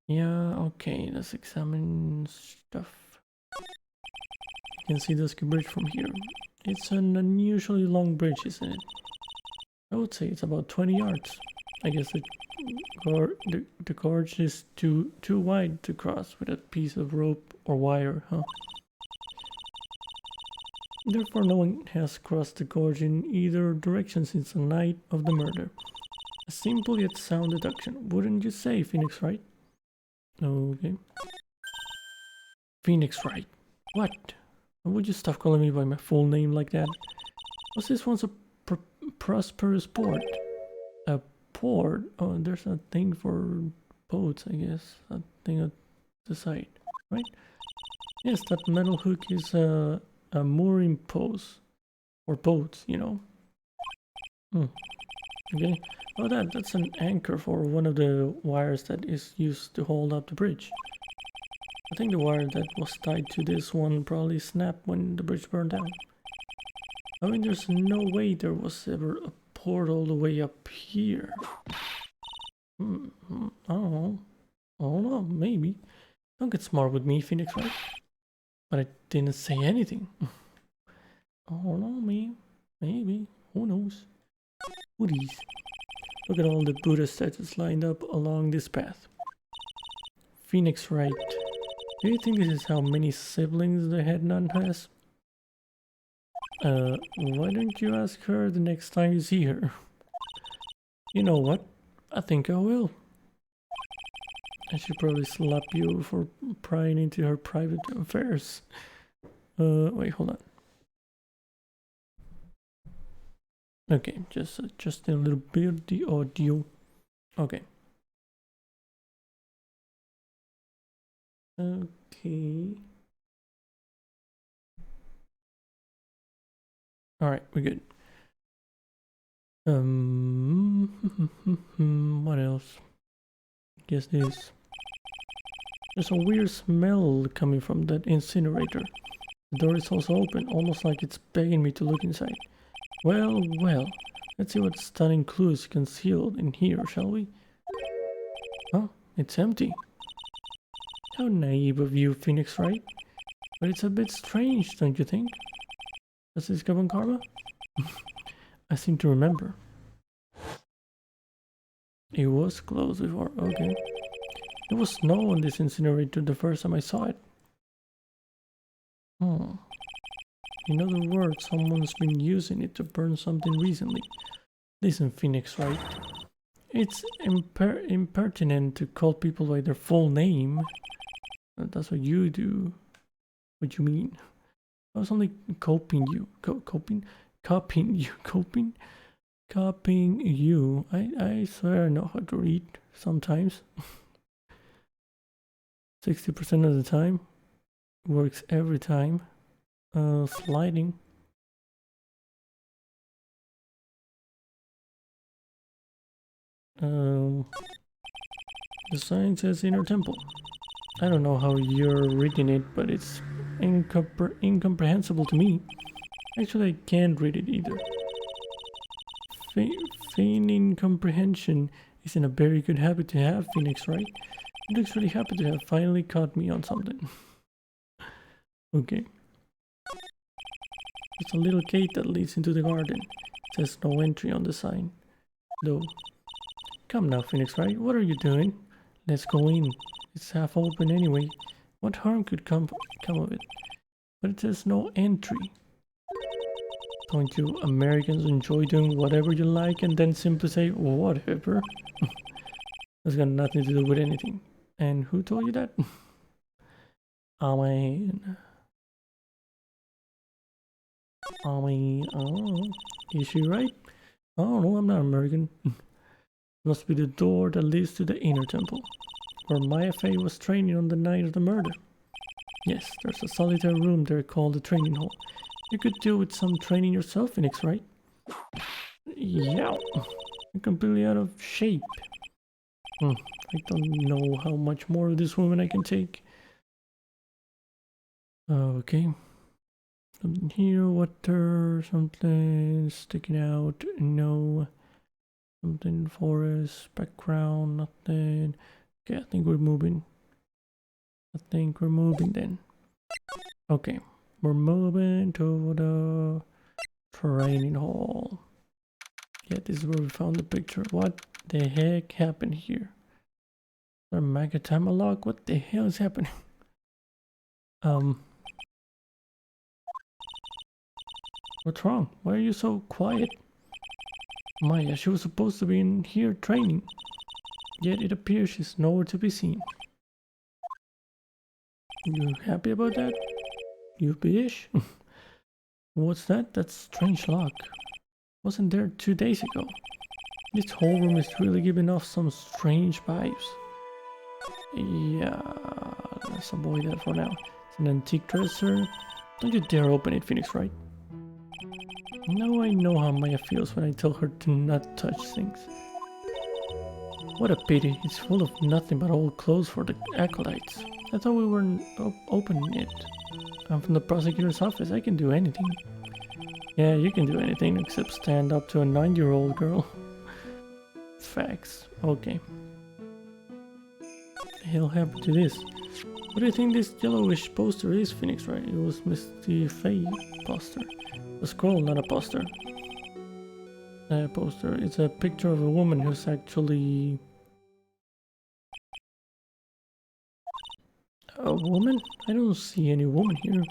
Yeah, okay, let's examine stuff. You can see the ski bridge from here. It's an unusually long bridge, isn't it? I would say it's about 20 yards. I guess the gorge is too wide to cross with a piece of rope or wire, huh? Therefore, no one has crossed the gorge in either direction since the night of the murder. A simple yet sound deduction, wouldn't you say, Phoenix Wright? Okay. Phoenix Wright. What? Would you stop calling me by my full name like that? Was this once a prosperous port? A port? Oh, there's a thing for boats, I guess. A thing at the side, right? Yes, that metal hook is a mooring post for boats, you know. Okay. Oh, that's an anchor for one of the wires that is used to hold up the bridge. I think the wire that was tied to this one probably snapped when the bridge burned down. I mean, there's no way there was ever a port all the way up here. I don't know. I don't know, maybe. Don't get smart with me, Phoenix Wright. But I didn't say anything. I don't know, maybe. Who knows? Hoodies. Look at all the Buddha statues lined up along this path. Phoenix Wright. Do you think this is how many siblings the head nun has? Why don't you ask her the next time you see her? You know what? I think I will. I should probably slap you for prying into her private affairs. Wait, hold on. Okay, just a little bit of the audio. Okay. Okay. Alright, we're good. What else? Guess this. There's a weird smell coming from that incinerator. The door is also open, almost like it's begging me to look inside. Well, let's see what stunning clues concealed in here, shall we? Oh, it's empty. How naive of you, Phoenix Wright. But it's a bit strange, don't you think? Does this come on karma? I seem to remember. It was closed before, okay. There was snow on this incinerator the first time I saw it. In other words, someone's been using it to burn something recently. Listen, Phoenix Wright. It's impertinent to call people by their full name. That's what you do. What you mean? I was only copying you. Copying you. I swear I know how to read sometimes. 60% of the time. Works every time. Sliding. The sign says Inner Temple. I don't know how you're reading it, but it's incomprehensible to me. Actually, I can't read it either. Feigning comprehension isn't a very good habit to have, Phoenix, right? It looks really happy to have finally caught me on something. Okay. There's a little gate that leads into the garden. It says no entry on the sign, though. Come now, Phoenix Wright, what are you doing? Let's go in. It's half open anyway. What harm could come of it? But it says no entry. Don't you Americans enjoy doing whatever you like and then simply say whatever? That's got nothing to do with anything. And who told you that? Oh man. I mean, oh, is she right? Oh no, I'm not American. Must be the door that leads to the inner temple, where Maya Fey was training on the night of the murder. Yes, there's a solitary room there called the training hall. You could do with some training yourself, Phoenix Wright. Yeah, I'm completely out of shape. I don't know how much more of this woman I can take. Okay. Something here, water, something sticking out, no. Something forest, background, nothing. Okay, I think we're moving. Then. Okay, we're moving to the training hall. Yeah, this is where we found the picture. What the heck happened here? A Magatama log? What the hell is happening? What's wrong? Why are you so quiet? Maya, she was supposed to be in here training. Yet it appears she's nowhere to be seen. You happy about that? You bitch? What's that? That's strange lock. Wasn't there 2 days ago. This whole room is really giving off some strange vibes. Yeah, let's avoid that for now. It's an antique dresser. Don't you dare open it, Phoenix Wright. Now I know how Maya feels when I tell her to not touch things. What a pity, it's full of nothing but old clothes for the acolytes. I thought we weren't opening it. I'm from the prosecutor's office, I can do anything. Yeah, you can do anything except stand up to a 9-year-old girl. Facts. Okay. What the hell happened to this? What do you think this yellowish poster is, Phoenix Wright? It was Misty Faye poster. A scroll, not a poster. Poster. It's a picture of a woman who's actually... A woman? I don't see any woman here.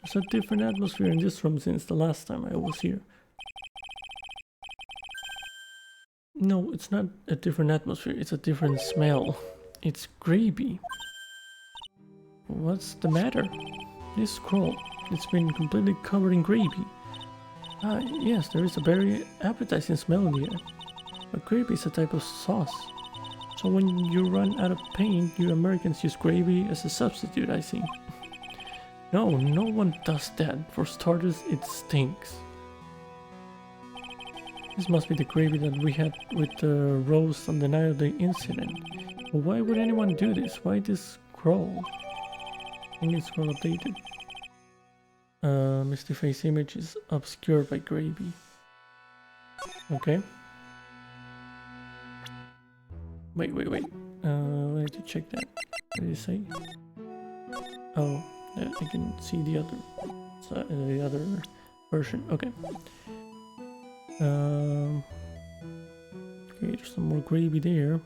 There's a different atmosphere in this room since the last time I was here. No, it's not a different atmosphere, it's a different smell. It's gravy. What's the matter? This scroll, it's been completely covered in gravy. Ah, yes, there is a very appetizing smell in the air. But gravy is a type of sauce. So when you run out of paint, you Americans use gravy as a substitute, I see. No, no one does that. For starters, it stinks. This must be the gravy that we had with the roast on the night of the incident. But why would anyone do this? Why this scroll? I think it's scroll updated. Misty Face image is obscured by gravy. Okay. Wait. I need to check that. What did it say? Oh, yeah, I can see the other version. Okay. Okay, there's some more gravy there.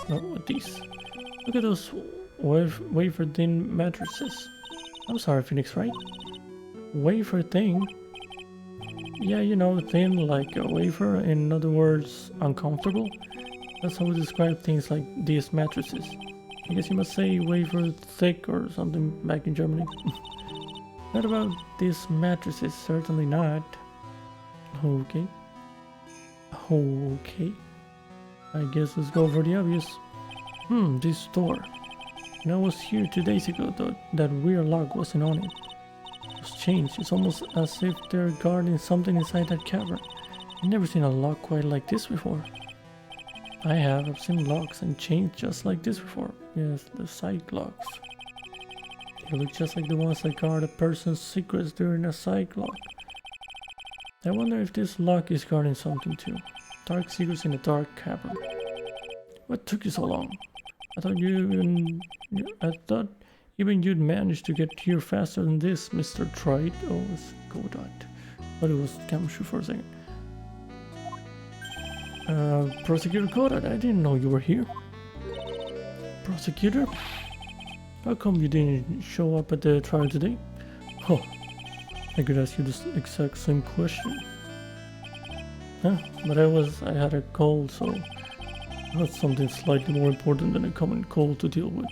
No, what these? Look at those wafer thin mattresses. I'm sorry, Phoenix Wright. Wafer thin? Yeah, you know, thin like a wafer. In other words, uncomfortable. That's how we describe things like these mattresses. I guess you must say wafer thick or something back in Germany. Not about these mattresses, certainly not. Okay. Okay. I guess let's go for the obvious. This door. When I was here 2 days ago, though, that weird lock wasn't on it. It was changed. It's almost as if they're guarding something inside that cavern. I've never seen a lock quite like this before. I've seen locks and chains just like this before. Yes, the psych locks. They look just like the ones that guard a person's secrets during a psych lock. I wonder if this lock is guarding something too. Dark secrets in a dark cavern. What took you so long? I thought even you'd manage to get here faster than this, Mr. Trite. Oh, it's Godot. Thought it was Gamshu for a second. Prosecutor Godot, I didn't know you were here. Prosecutor? How come you didn't show up at the trial today? Oh, I could ask you this exact same question. Huh? But I had a cold, so that's something slightly more important than a common cold to deal with.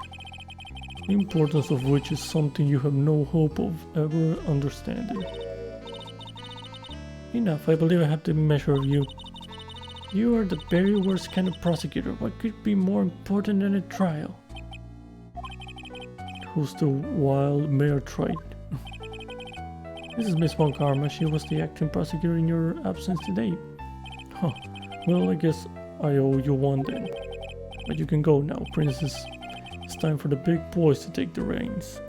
the importance of which is something you have no hope of ever understanding. Enough, I believe I have the measure of you. You are the very worst kind of prosecutor. What could be more important than a trial? Who's the wild Mayor Wright? This is Miss Von Karma. She was the acting prosecutor in your absence today. Huh. Well, I guess I owe you one then. But you can go now, Princess. It's time for the big boys to take the reins.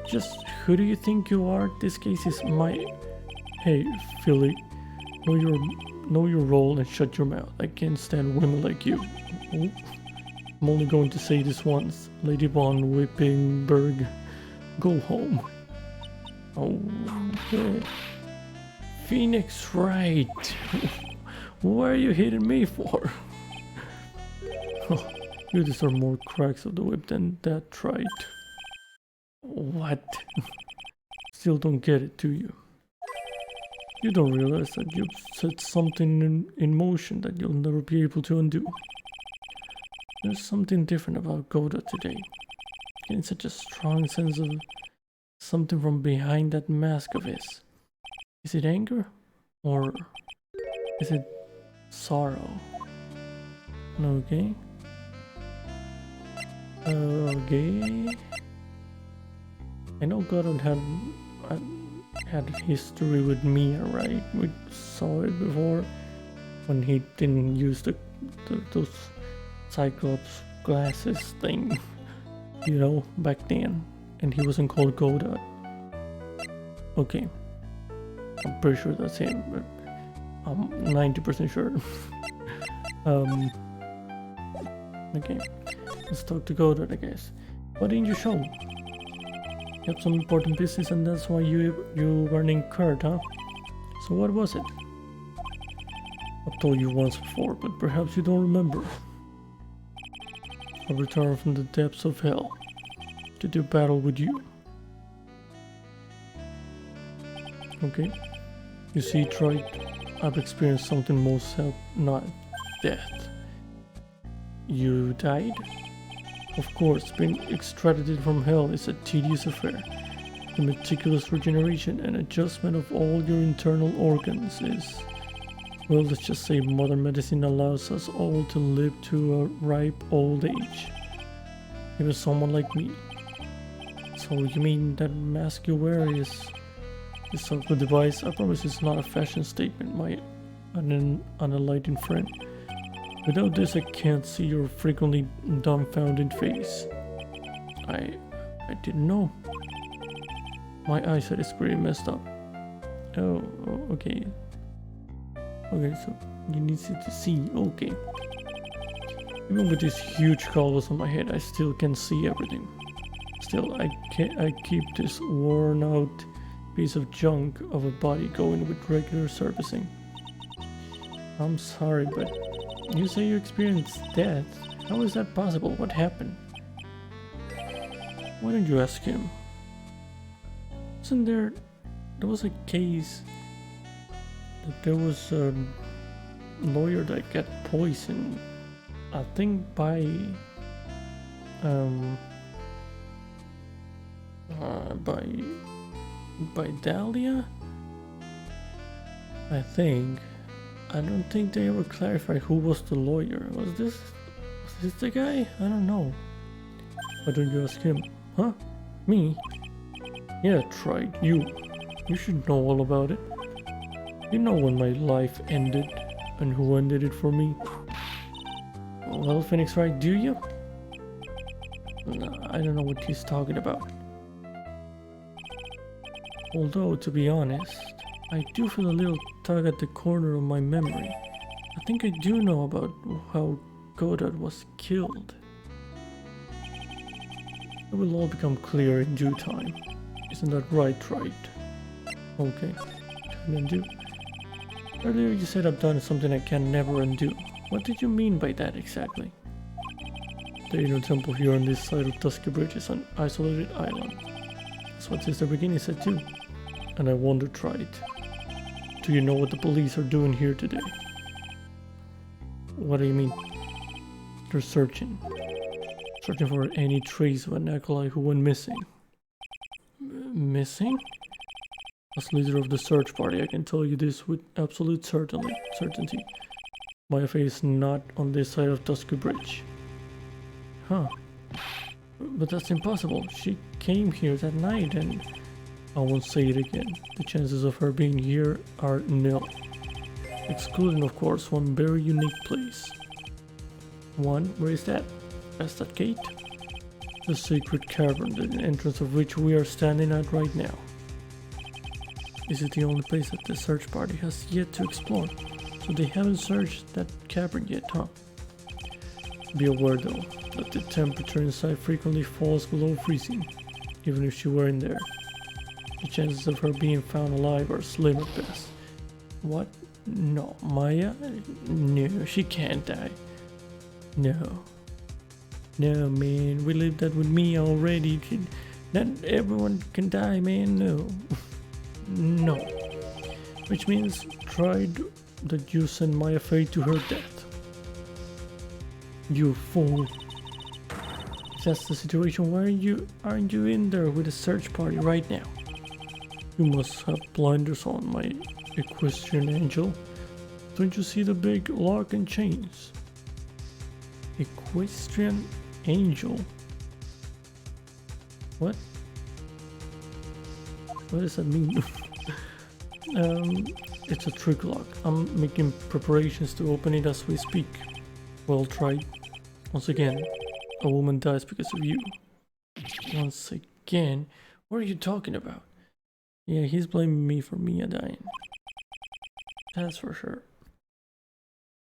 Just who do you think you are? This case is my... Hey, Philly. Know your role and shut your mouth. I can't stand women like you. Oh. I'm only going to say this once. Lady Von Whippingberg, go home. Okay. Phoenix Wright. What are you hitting me for? You deserve more cracks of the whip than that, right? What? Still don't get it, do you? You don't realize that you've set something in motion that you'll never be able to undo. There's something different about Goda today. Getting such a strong sense of something from behind that mask of his. Is it anger? Or is it sorrow? Okay. Okay. I know Goda had history with Mia, right? We saw it before when he didn't use those Cyclops glasses thing, you know, back then, and he wasn't called Goda. Okay, I'm pretty sure that's him, but I'm 90% sure. Okay, let's talk to Goda, I guess. What didn't you show? You have some important business, and that's why you were named Kurt, huh? So what was it? I've told you once before, but perhaps you don't remember. I returned from the depths of hell to do battle with you. Okay. You see, Troy, I've experienced something most not death. You died? Of course, being extradited from hell is a tedious affair. The meticulous regeneration and adjustment of all your internal organs is... Well, let's just say modern medicine allows us all to live to a ripe old age. Even someone like me. So you mean that mask you wear is sort of a device? I promise it's not a fashion statement, my unenlightened friend. Without this, I can't see your frequently dumbfounded face. I didn't know. My eyesight is pretty messed up. Oh, okay. Okay, so you need to see. Okay. Even with these huge goggles on my head, I still can see everything. Still, I keep this worn out piece of junk of a body going with regular servicing. I'm sorry, but you say you experienced death. How is that possible? What happened? Why don't you ask him? Wasn't there was a case that there was a lawyer that got poisoned, I think by Dahlia? I think. I don't think they ever clarified who was the lawyer. Was this the guy? I don't know. Why don't you ask him? Huh? Me? Yeah, tried. You should know all about it. You know when my life ended and who ended it for me. Well, Phoenix Wright, do you? No, I don't know what he's talking about. Although, to be honest, I do feel a little tug at the corner of my memory. I think I do know about how Goddard was killed. It will all become clear in due time. Isn't that right? Okay, can undo. Earlier you said I've done something I can never undo. What did you mean by that exactly? The inner temple here on this side of Dusky Bridge is an isolated island. That's what Sister Beginning said too. And I wondered, do you know what the police are doing here today? What do you mean? They're searching searching for any trace of an acolyte who went missing. Missing? As leader of the search party, I can tell you this with absolute certainty. My face is not on this side of Tusky Bridge. Huh. But that's impossible. She came here that night and... I won't say it again. The chances of her being here are nil. Excluding, of course, one very unique place. One? Where is that? Past that gate? The sacred cavern, the entrance of which we are standing at right now. Is it the only place that the search party has yet to explore? So they haven't searched that cavern yet, huh? Be aware though, that the temperature inside frequently falls below freezing, even if she were in there. The chances of her being found alive are slim at best. What? No, Maya? No, she can't die. No. No, man, we lived that with me already. Not everyone can die, man, no. No. Which means, tried that you send Maya Fey to her death. You fool. If that's the situation, why aren't you in there with a search party right now? You must have blinders on, my equestrian angel. Don't you see the big lock and chains? Equestrian angel? What? What does that mean? It's a trick lock. I'm making preparations to open it as we speak. Well tried. Once again, a woman dies because of you. Once again? What are you talking about? Yeah, he's blaming me for Mia dying. That's for sure.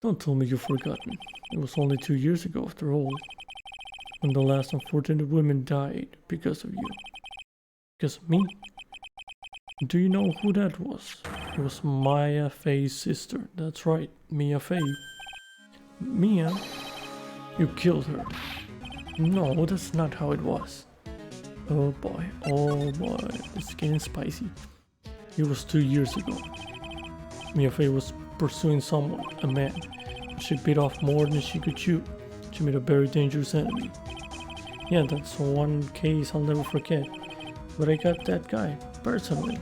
Don't tell me you've forgotten. It was only 2 years ago after all, when the last unfortunate woman died because of you. Because of me? Do you know who that was? It was Maya Fey's sister. That's right, Mia Fey. Mia? You killed her. No, that's not how it was. Oh boy, it's getting spicy. It was 2 years ago. Mia Fey was pursuing someone, a man. She bit off more than she could chew. She made a very dangerous enemy. Yeah, that's one case I'll never forget. But I got that guy, personally.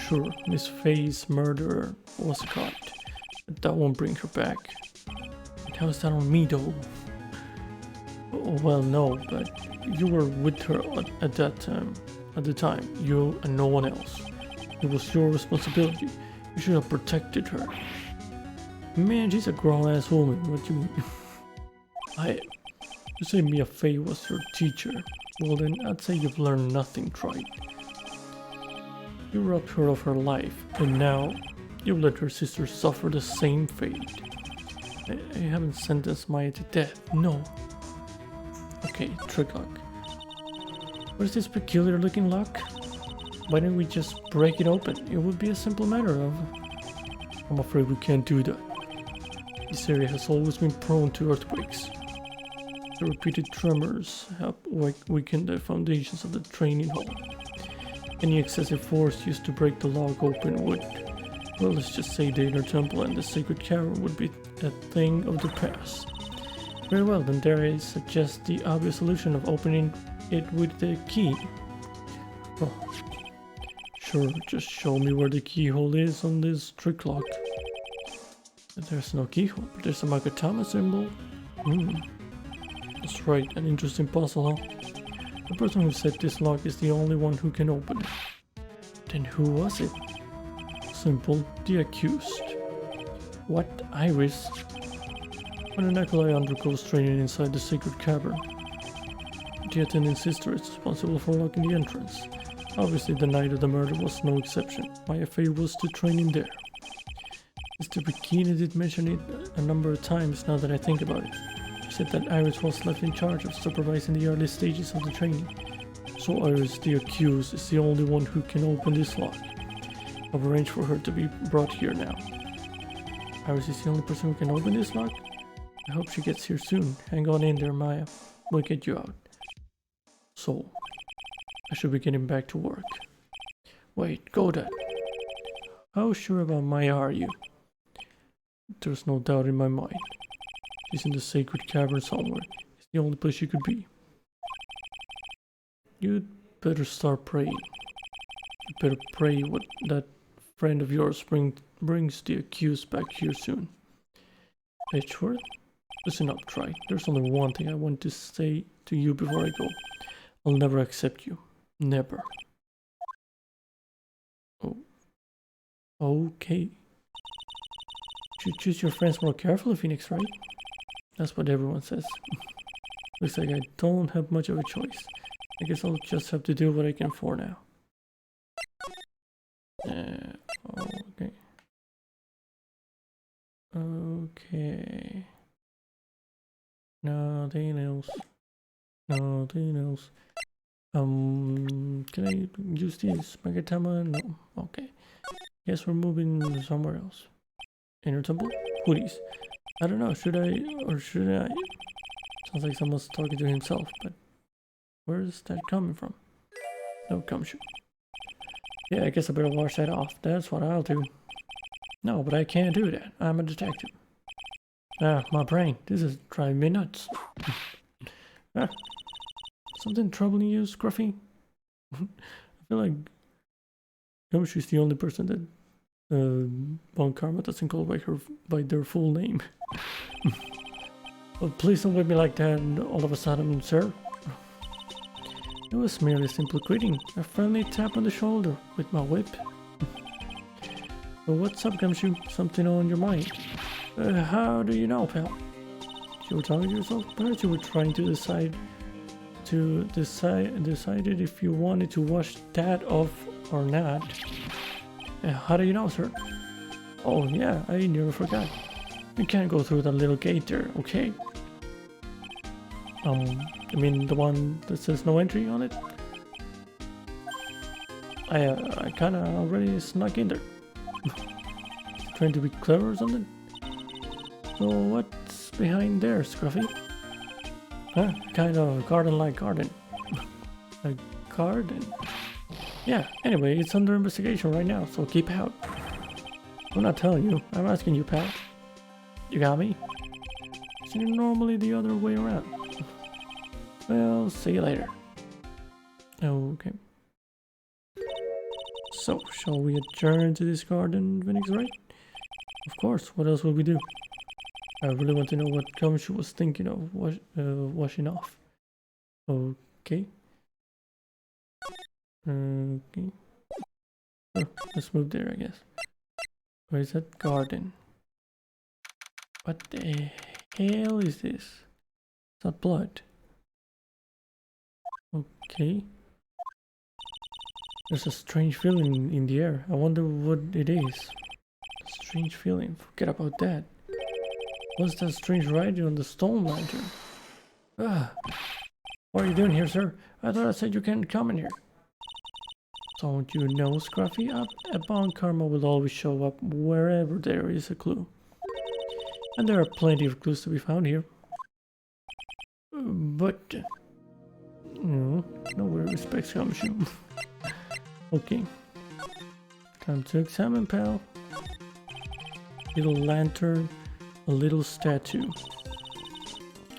Sure, Miss Fey's murderer was caught, but that won't bring her back. And how is that on me though? Well, no, but you were with her at that time. At the time, you and no one else. It was your responsibility. You should have protected her. Man, she's a grown-ass woman. What do you mean? You say Mia Fey was your teacher. Well then, I'd say you've learned nothing, tried. You robbed her of her life, and now you've let her sister suffer the same fate. I haven't sentenced Maya to death, no. Okay, trick lock. What is this peculiar looking lock? Why don't we just break it open? It would be a simple matter of... I'm afraid we can't do that. This area has always been prone to earthquakes. The repeated tremors have weakened the foundations of the training hall. Any excessive force used to break the lock open would... Well, let's just say the inner temple and the sacred cavern would be a thing of the past. Very well, then dare I suggest the obvious solution of opening it with the key. Oh, sure, just show me where the keyhole is on this trick lock. There's no keyhole, but there's a Magatama symbol. That's right, an interesting puzzle, huh? The person who set this lock is the only one who can open it. Then who was it? Simple, the accused. What? Iris? When an acolyte undergoes training inside the sacred cavern, the attending sister is responsible for locking the entrance. Obviously the night of the murder was no exception. Maya Fey was to training there. Mr. Bikini did mention it a number of times now that I think about it. He said that Iris was left in charge of supervising the early stages of the training. So Iris, the accused, is the only one who can open this lock. I've arranged for her to be brought here now. Iris is the only person who can open this lock? I hope she gets here soon. Hang on in there, Maya. We'll get you out. So, I should be getting back to work. Wait, go then. How sure about Maya are you? There's no doubt in my mind. She's in the sacred cavern somewhere. It's the only place you could be. You'd better start praying. You better pray what that friend of yours brings the accused back here soon. Edgeworth? Listen up, Try. There's only one thing I want to say to you before I go. I'll never accept you. Never. Oh. Okay. Should choose your friends more carefully, Phoenix Wright. That's what everyone says. Looks like I don't have much of a choice. I guess I'll just have to do what I can for now. Okay. Okay. Nothing else. Nothing else. Can I use this Magatama? No. Okay. Guess we're moving somewhere else. Inner temple? Hoodies. I don't know, should I or should I? Sounds like someone's talking to himself, but where is that coming from? No gumshoe. Yeah, I guess I better wash that off. That's what I'll do. No, but I can't do that. I'm a detective. Ah, my brain. This is driving me nuts. Ah, something troubling you, Scruffy? I feel like Gumshoe's the only person that Von Karma doesn't call by their full name. Oh, please don't whip me like that all of a sudden, sir. It was merely a simple greeting, a friendly tap on the shoulder with my whip. Well, what's up, Gumshoe? Something on your mind? How do you know, pal? You were talking to yourself? Perhaps you were trying to decided if you wanted to wash that off or not. How do you know, sir? Oh yeah, I never forgot. You can't go through that little gate there, okay? I mean the one that says no entry on it? I kinda already snuck in there. Trying to be clever or something? So what's behind there, Scruffy? Huh? Kind of garden-like garden. A garden? Yeah, anyway, it's under investigation right now, so keep out. I'm not telling you, I'm asking you, pal. You got me? It's normally the other way around. Well, see you later. Okay. So, shall we adjourn to this garden, Phoenix Wright? Of course, what else will we do? I really want to know what Gumshoe was thinking of washing off. Okay. Okay. Oh, let's move there, I guess. Where is that garden? What the hell is this? It's not blood. Okay. There's a strange feeling in the air. I wonder what it is. A strange feeling. Forget about that. What's that strange writing on the stone lantern? Ah. What are you doing here, sir? I thought I said you can't come in here. Don't you know, Scruffy? A Von Karma will always show up wherever there is a clue. And there are plenty of clues to be found here. But... nobody respects Gumshoe. Okay. Time to examine, pal. Little lantern, a little statue.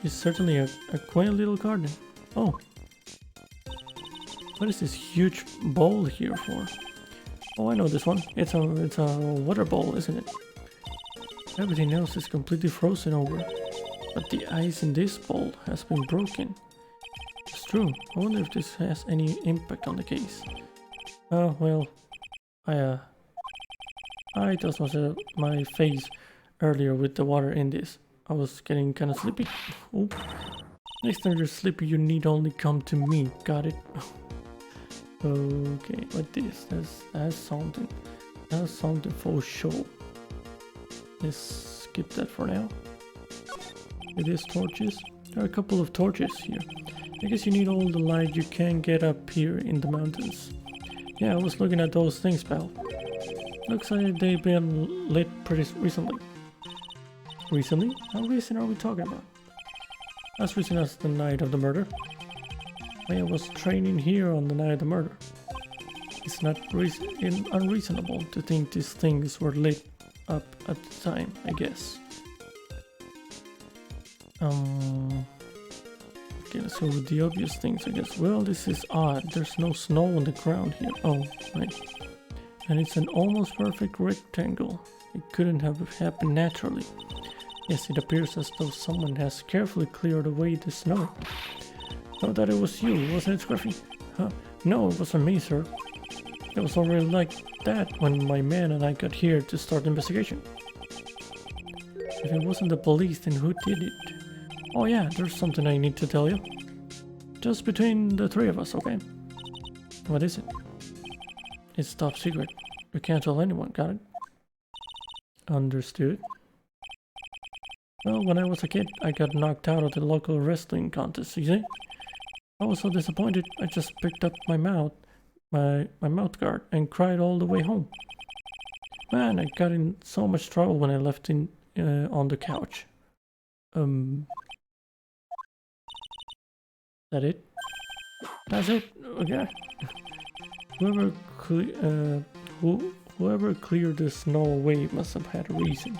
It's certainly a quaint little garden. Oh. What is this huge bowl here for? Oh, I know this one. It's a water bowl, isn't it? Everything else is completely frozen over, but the ice in this bowl has been broken. It's true. I wonder if this has any impact on the case. Oh, well, I tossed my face earlier with the water in this. I was getting kind of sleepy. Oh. Next time you're sleepy, you need only come to me. Got it? Okay, what this? That's something. That's something for sure. Let's skip that for now. It is torches. There are a couple of torches here. I guess you need all the light you can get up here in the mountains. Yeah, I was looking at those things, pal. Looks like they've been lit pretty recently. Recently? How recent are we talking about? As recent as the night of the murder. I was training here on the night of the murder. It's not unreasonable to think these things were lit up at the time, I guess. Okay, let's go with the obvious things, I guess. Well, this is odd. There's no snow on the ground here. Oh, right. And it's an almost perfect rectangle. It couldn't have happened naturally. Yes, it appears as though someone has carefully cleared away the snow. Oh, that it was you, wasn't it, Scruffy? Huh? No, it wasn't me, sir. It was already like that when my man and I got here to start the investigation. If it wasn't the police, then who did it? Oh yeah, there's something I need to tell you. Just between the three of us, okay? What is it? It's top secret. We can't tell anyone, got it? Understood. Well, when I was a kid, I got knocked out of the local wrestling contest, you see? I was so disappointed, I just picked up my mouth guard and cried all the way home. Man, I got in so much trouble when I left in on the couch. That it? That's it? Okay. Whoever cleared the snow away must have had a reason.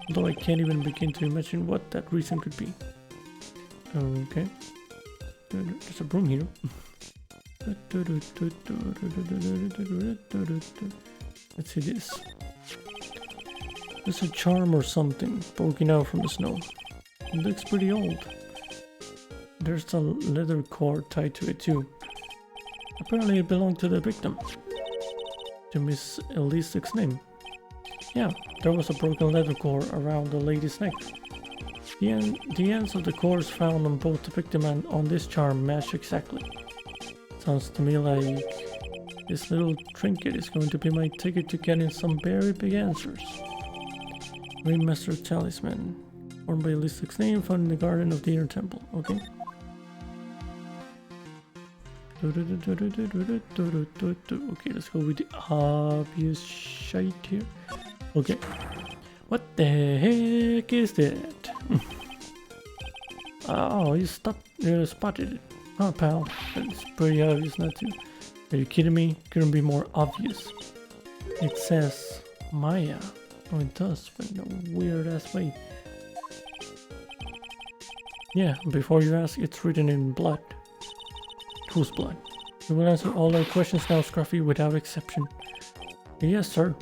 Although I can't even begin to imagine what that reason could be. Okay. There's a broom here. Let's see this. There's a charm or something poking out from the snow. It looks pretty old. There's a leather cord tied to it too. Apparently it belonged to the victim. To Miss Elise's name. Yeah, there was a broken leather cord around the lady's neck. The ends of the cords found on both the victim and on this charm match exactly. Sounds to me like this little trinket is going to be my ticket to getting some very big answers. Remaster Talisman. Formed by Elise's name, found in the garden of the inner temple. Okay. Okay, let's go with the obvious shite here. Okay. What the heck is that? Oh, you spotted it. Oh, pal. It's pretty obvious not to. Are you kidding me? Couldn't be more obvious. It says Maya. Oh, it does, but in a weird ass way. Yeah, before you ask, it's written in blood. Whose blood? We will answer all our questions now, Scruffy, without exception. Yes, sir.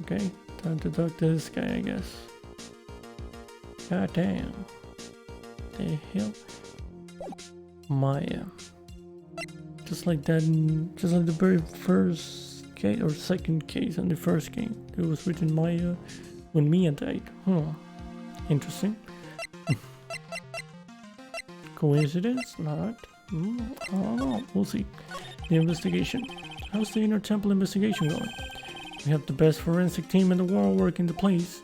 Okay, time to talk to this guy, I guess. God damn. The hell? Maya. Just like that, just like the very first case, or second case in the first game. It was written Maya when Mia died. Huh. Interesting. Coincidence? Not. I don't know. We'll see. The investigation. How's the inner temple investigation going? We have the best forensic team in the world working the place.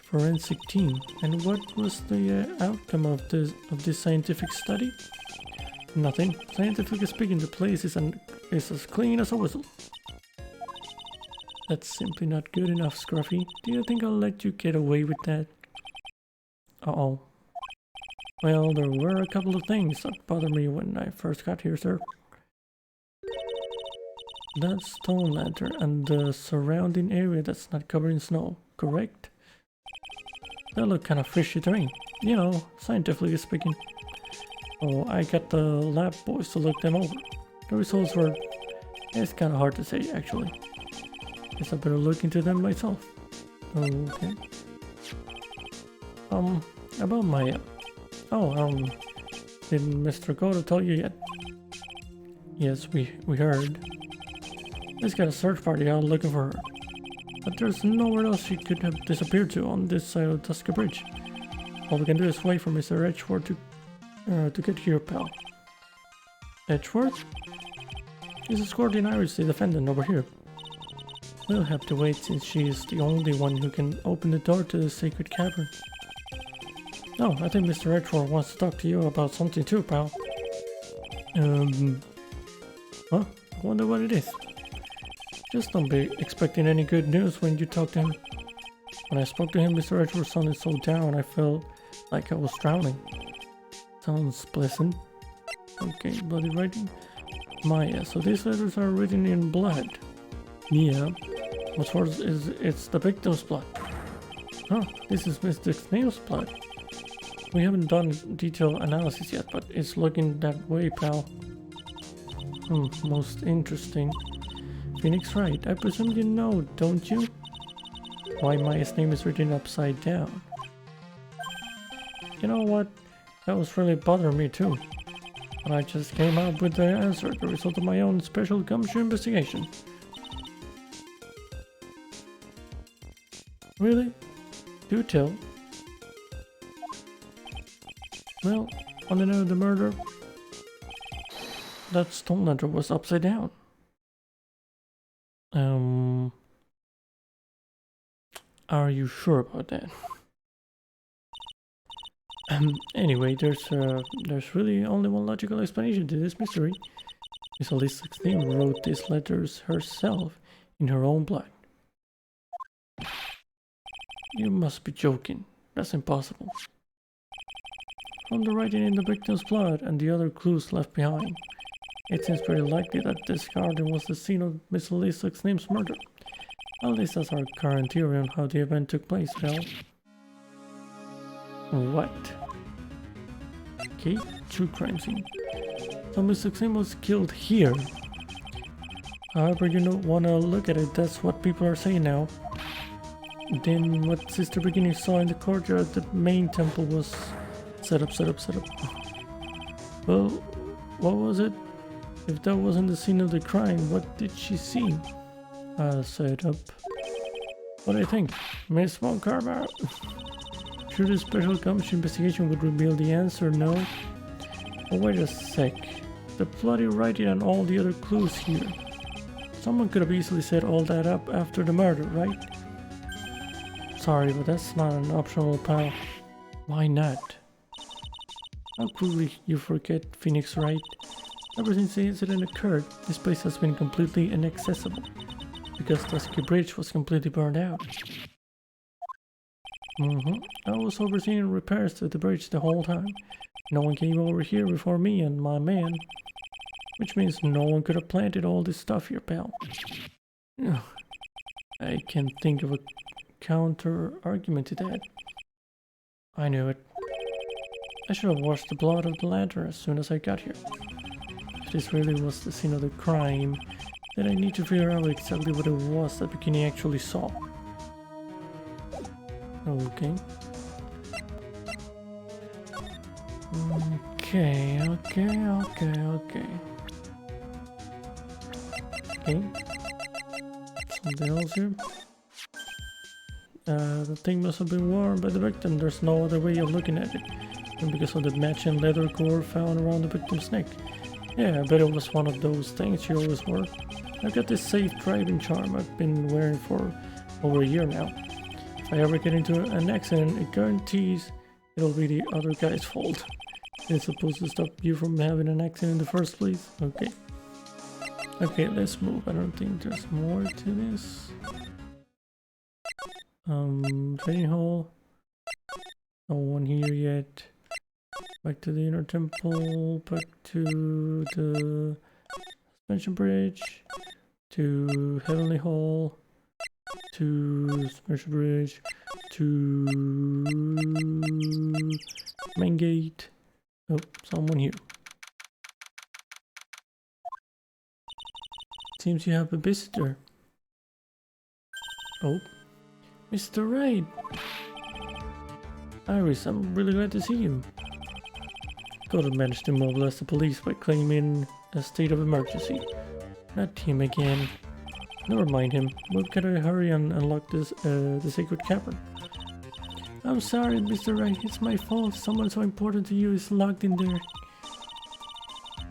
Forensic team. And what was the outcome of this scientific study? Nothing. Scientifically speaking, the place is as clean as a whistle. That's simply not good enough, Scruffy. Do you think I'll let you get away with that? Uh-oh. Well, there were a couple of things that bothered me when I first got here, sir. That stone lantern and the surrounding area that's not covered in snow, correct? They look kind of fishy to me. You know, scientifically speaking. Oh, I got the lab boys to look them over. The results were... It's kind of hard to say, actually. Guess I better look into them myself. Okay. About my... didn't Mr. Goto tell you yet? Yes, we heard. He's got a search party out looking for her. But there's nowhere else she could have disappeared to on this side of Tuska Bridge. All we can do is wait for Mr. Edgeworth to get here, pal. Edgeworth? He's escorting Iris, the defendant, over here. We'll have to wait since she is the only one who can open the door to the sacred cavern. No, I think Mr. Edgeworth wants to talk to you about something too, pal. Huh? I wonder what it is. Just don't be expecting any good news when you talk to him. When I spoke to him, Mr. Edgeworth sounded so down, I felt like I was drowning. Sounds pleasant. Okay, bloody writing. Maya, so these letters are written in blood. Yeah. What's worse is it's the victim's blood. Huh, this is Mr. Snail's blood. We haven't done detailed analysis yet, but it's looking that way, pal. Most interesting. Phoenix Wright, I presume you know, don't you? Why Maya's name is written upside down. You know what? That was really bothering me too. But I just came up with the answer, the result of my own special gumshoe investigation. Really? Do tell. Well, on the night of the murder, that stone letter was upside down. Are you sure about that? Anyway, there's really only one logical explanation to this mystery. Miss Alisa Steen wrote these letters herself in her own blood. You must be joking. That's impossible. From the writing in the victim's blood and the other clues left behind, it seems pretty likely that this garden was the scene of Miss Alisa Steen's murder. At least that's our current theory on how the event took place, pal. What? Okay, true crime scene. So Miss Steen was killed here. However you don't want to look at it, that's what people are saying now. Then what Sister Beginning saw in the courtyard at the main temple was set up. Well, what was it? If that wasn't the scene of the crime, what did she see? Set up. What do you think? Miss Von Carver? Sure, the special gumshoe investigation would reveal the answer, no? Oh, wait a sec. The bloody writing and all the other clues here. Someone could have easily set all that up after the murder, right? Sorry, but that's not an optional pal. Why not? How quickly you forget, Phoenix Wright. Ever since the incident occurred, this place has been completely inaccessible. Because Dusky Bridge was completely burned out. I was overseeing repairs to the bridge the whole time. No one came over here before me and my man. Which means no one could have planted all this stuff here, pal. I can't think of a counter argument to that. I knew it. I should have washed the blood of the lantern as soon as I got here. If this really was the scene of the crime, then I need to figure out exactly what it was that Bikini actually saw. Okay. Okay. Something else here. The thing must have been worn by the victim. There's no other way of looking at it. And because of the matching leather cord found around the victim's neck. Yeah, I bet it was one of those things she always wore. I've got this safe driving charm I've been wearing for over a year now. If I ever get into an accident, it guarantees it'll be the other guy's fault. It's supposed to stop you from having an accident in the first place. Okay, let's move. I don't think there's more to this. Training hall. No one here yet. Back to the inner temple. Back to the suspension bridge. To Heavenly Hall. To suspension bridge. To main gate. Oh, someone here. Seems you have a visitor. Oh, Mr. Wright. Iris, I'm really glad to see you. Could have managed to mobilize the police by claiming a state of emergency. Not him again. Never mind him. We've got to hurry and unlock this, the sacred cavern. I'm sorry, Mr. Wright. It's my fault. Someone so important to you is locked in there.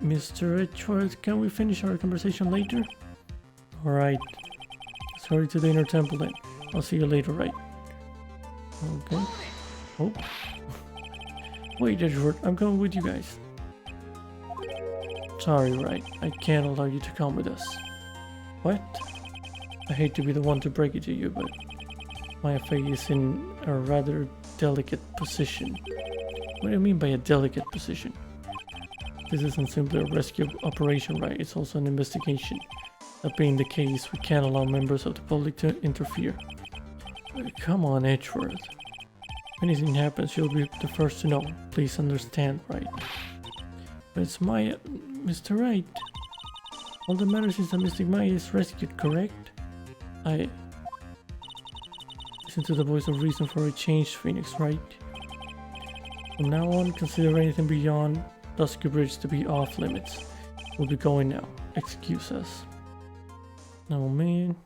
Mr. Edgeworth, can we finish our conversation later? Alright. Let's hurry to the inner temple then. I'll see you later, right? Okay. Oh. Wait, Edgeworth. I'm going with you guys. Sorry, Wright. I can't allow you to come with us. What? I hate to be the one to break it to you, but my affair is in a rather delicate position. What do you mean by a delicate position? This isn't simply a rescue operation, right? It's also an investigation. That being the case, we can't allow members of the public to interfere. Come on, Edgeworth. If anything happens, you'll be the first to know. Please understand, right? But it's Maya, Mr. Wright. All that matters is that Mystic Maya is rescued, correct? I listen to the voice of reason for a change, Phoenix Wright. From now on, consider anything beyond Dusky Bridge to be off limits. We'll be going now. Excuse us. Oh man.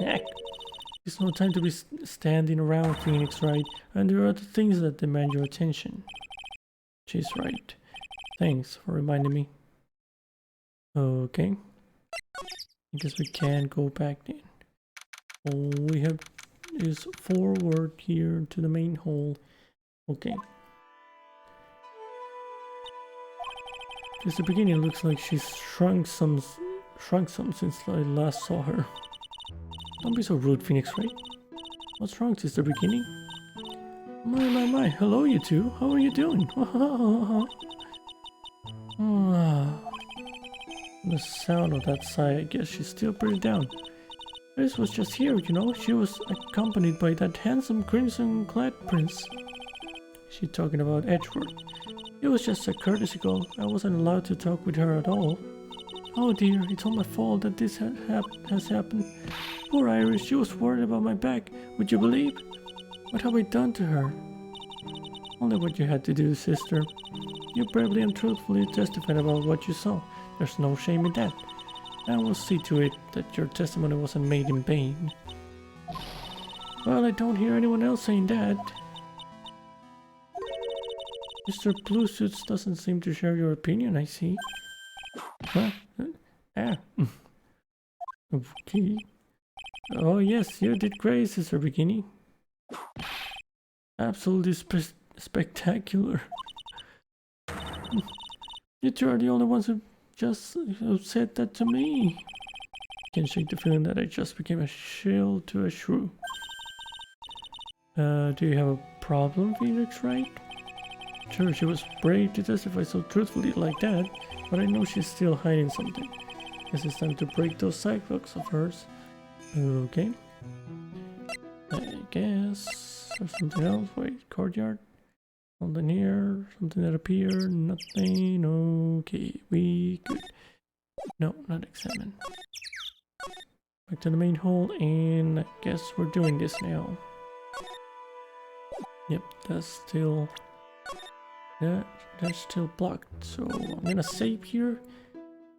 Heck. It's no time to be standing around, Phoenix Wright, and there are other things that demand your attention. She's right. Thanks for reminding me. Okay. I guess we can't go back then. All we have is forward here to the main hall. Okay. At the beginning, it looks like she's shrunk some since I last saw her. Don't be so rude, Phoenix Wright. What's wrong since the beginning? My, hello you two. How are you doing? The sound of that sigh, I guess she's still pretty down. Grace was just here, you know. She was accompanied by that handsome crimson-clad prince. Is she talking about Edward? It was just a courtesy call. I wasn't allowed to talk with her at all. Oh dear, it's all my fault that this has happened. Poor Iris, she was worried about my back. Would you believe? What have I done to her? Only what you had to do, sister. You bravely and truthfully testified about what you saw. There's no shame in that. I will see to it that your testimony wasn't made in vain. Well, I don't hear anyone else saying that. Mr. Blue Suits doesn't seem to share your opinion, I see. Huh? Okay. Oh yes, you did great, Sister Bikini. Absolutely spectacular. You two are the only ones who said that to me. Can't shake the feeling that I just became a shield to a shrew. Do you have a problem, Phoenix Wright? Sure, she was brave to testify so truthfully like that, but I know she's still hiding something. Guess it's time to break those sidewalks of hers. Okay. I guess there's something else. Wait, courtyard. Something here. Something that appeared. Nothing. Okay, we good. No, not examine. Back to the main hall, and I guess we're doing this now. Yep, that's still blocked. So I'm gonna save here,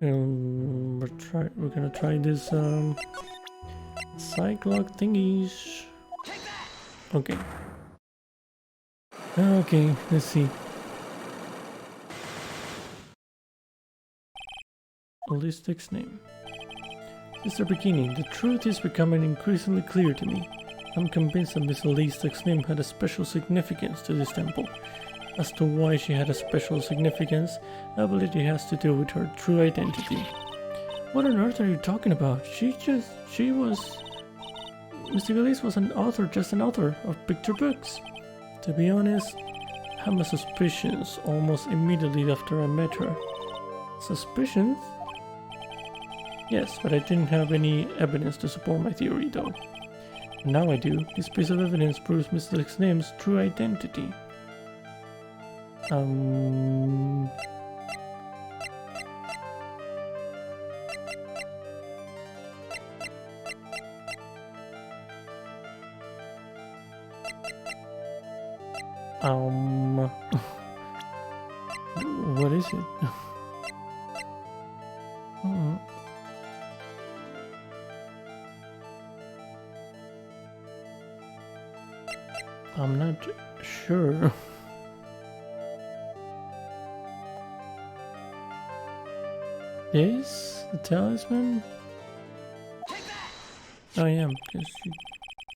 and we're gonna try this cyclock thingies. Okay. Okay, let's see. Holistic's name. Sister Bikini, the truth is becoming increasingly clear to me. I'm convinced that Miss Holistic's name had a special significance to this temple. As to why she had a special significance, I believe it has to do with her true identity. What on earth are you talking about? She was... Mr. Elise was an author, just an author of picture books. To be honest, I had my suspicions almost immediately after I met her. Suspicions? Yes, but I didn't have any evidence to support my theory though. And now I do. This piece of evidence proves Miss Lick's name's true identity. What is it? I'm not sure. This? The talisman? I am, because she...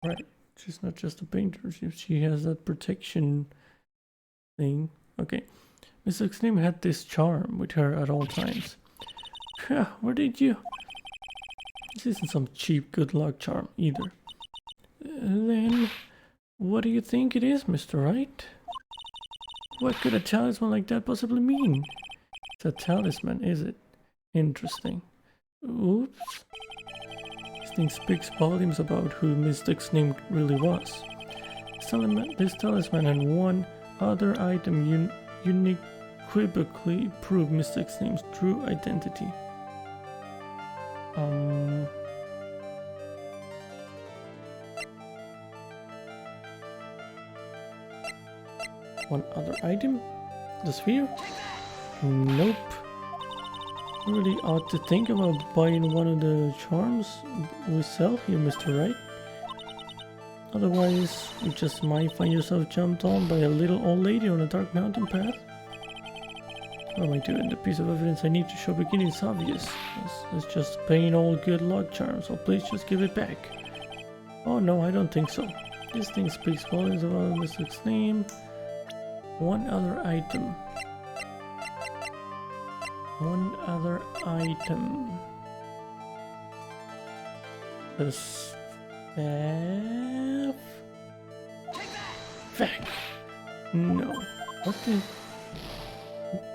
Right. She's not just a painter, she has that protection thing. Okay. Miss Extreme had this charm with her at all times. Where did you... This isn't some cheap good luck charm either. Then... What do you think it is, Mr. Wright? What could a talisman like that possibly mean? It's a talisman, is it? Interesting. Oops. This thing speaks volumes about who Miss Dick's name really was. This talisman and one other item unequivocally prove Mystic Name's true identity. One other item? The sphere? Nope. You really ought to think about buying one of the charms we sell here, Mr. Wright. Otherwise, you just might find yourself jumped on by a little old lady on a dark mountain path. What am I doing? The piece of evidence I need to show beginning is obvious. It's just plain old good luck charm, so please just give it back. Oh no, I don't think so. This thing speaks volumes about Mystic's name. One other item. One other item. The staff? Fact. No. What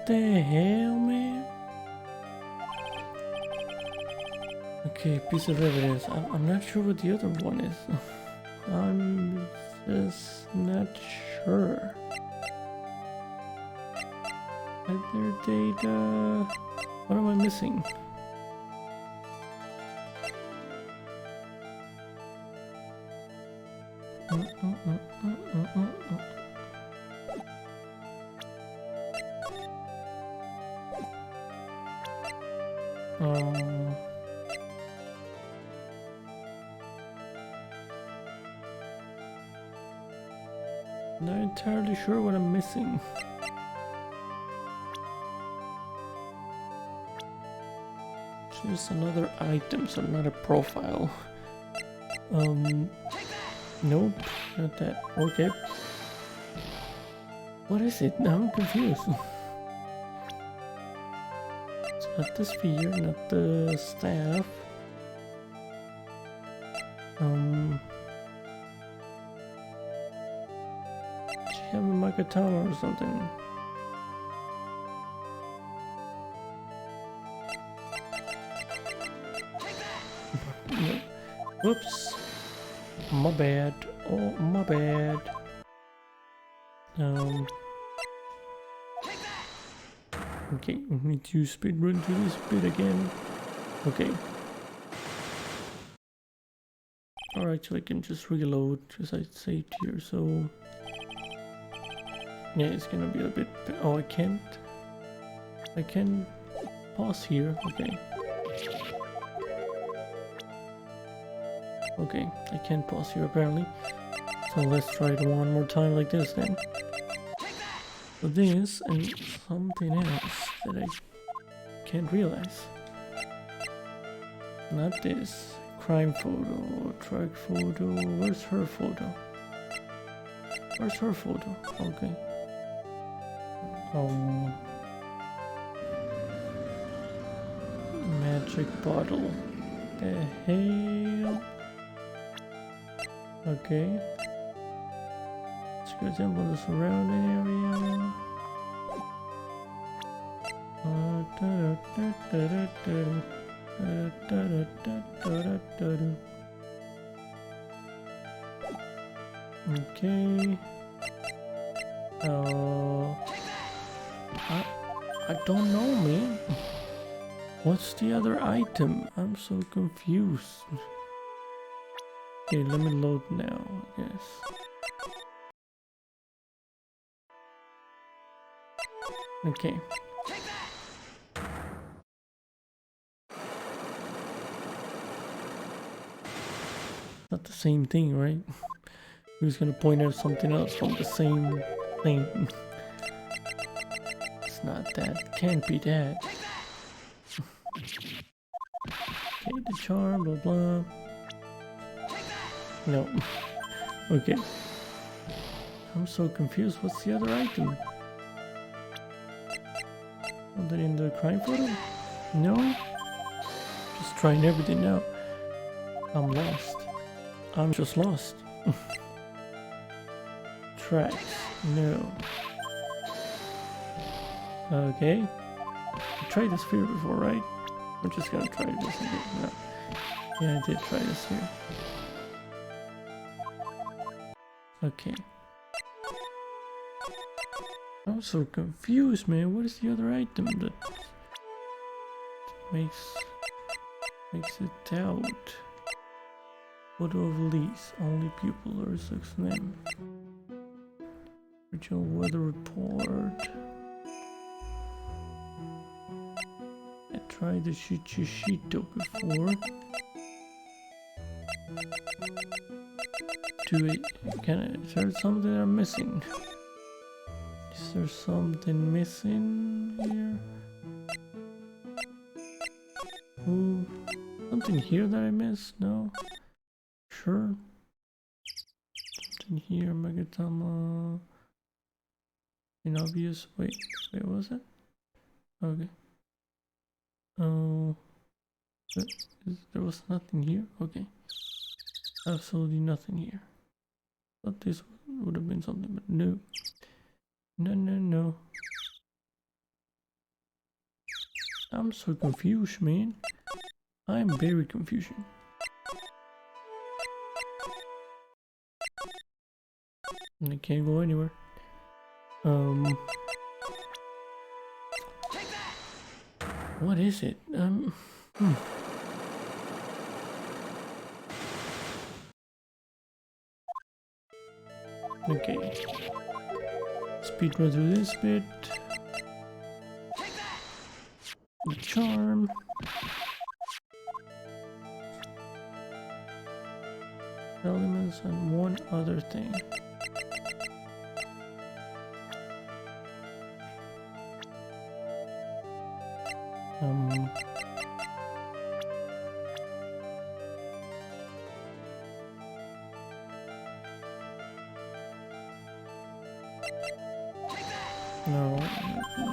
the hell, man? Okay, piece of evidence. I'm not sure what the other one is. I'm just not sure. Other data. What am I missing? Not entirely sure what I'm missing. Just another item, so not a profile. Nope, not that. Okay. What is it? Now I'm confused. It's not the sphere, not the staff. She have a Makatama or something. No. Whoops. My bad. Oh, my bad. Okay, we need to speedrun through this bit again. Okay. Or actually I can just reload, as I saved here, so... Yeah, it's gonna be a bit... Oh, I can't... I can pause here, okay. Okay, I can't pause here apparently. So let's try it one more time like this then. So this and something else that I can't realize. Not this. Crime photo, track photo. Where's her photo? Where's her photo? Okay. Magic bottle. The hell? Okay. Let's go example the surrounding area. Okay. I don't know, man. What's the other item? I'm so confused. Okay, let me load now, I guess. Okay. Not the same thing, right? Who's gonna point out something else from the same thing? It's not that. Can't be that. Okay, the charm, blah blah. No. Okay. I'm so confused. What's the other item? Something in the crime photo? No? Just trying everything out. I'm lost. I'm just lost. Tracks. No. Okay. I tried this sphere before, right? I'm just gonna try this again. No. Yeah, I did try this here. Okay. I'm so confused, man. What is the other item that makes it out? Photo of Elise. Only pupil or sex name. Original weather report. I tried the Shichishito before. Is there something I'm missing? Is there something missing here? Ooh, something here that I missed? No? Sure. Something here, Magatama. Obvious. Wait, what was it? Okay. Oh, there was nothing here? Okay. Absolutely nothing here. Thought this would have been something, but no. No. I'm so confused, man. I'm very confused. And I can't go anywhere. What is it? Okay. Speed run through this bit. The charm. Elements and one other thing. No,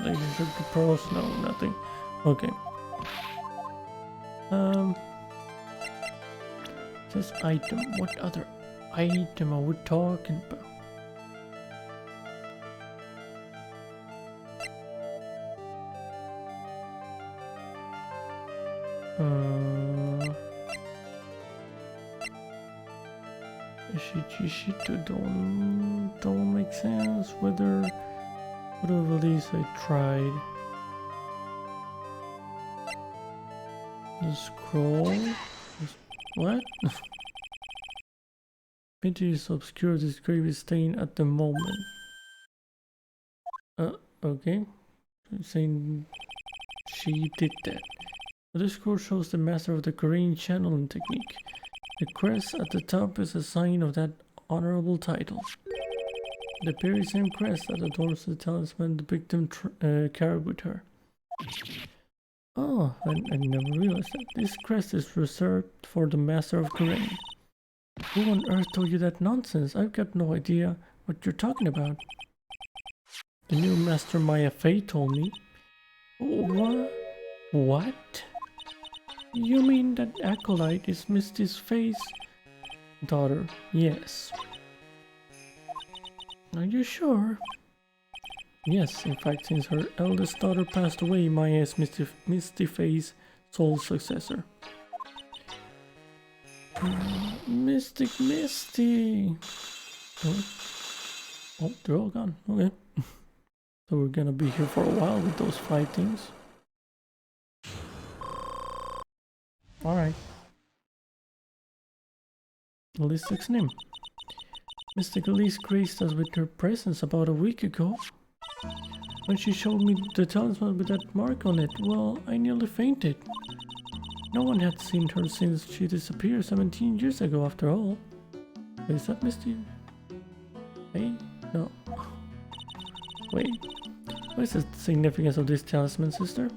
they should be pearls. No, nothing. Okay. This item. What other item are we talking about? Shito don't make sense. Whatever these I tried. The scroll. What? Pity is obscure. This grave is staying at the moment. Okay. Saying she did that. The scroll shows the master of the Korean channeling technique. The crest at the top is a sign of that honorable title. The very same crest that adorns the talisman the victim carried with her. Oh, I never realized that. This crest is reserved for the master of Korean. Who on earth told you that nonsense? I've got no idea what you're talking about. The new master Maya Fei told me. What? You mean that acolyte is Misty's Faye's daughter? Yes. Are you sure? Yes, in fact, since her eldest daughter passed away, Maya is Misty Faye's sole successor. Mystic Misty! Oh, they're all gone. Okay. So we're gonna be here for a while with those 5 things. Alright. Mystic's name. Mystic Elise graced us with her presence about a week ago. When she showed me the talisman with that mark on it, well, I nearly fainted. No one had seen her since she disappeared 17 years ago after all. Is that Misty? Hey? No. Wait. What is the significance of this talisman, sister?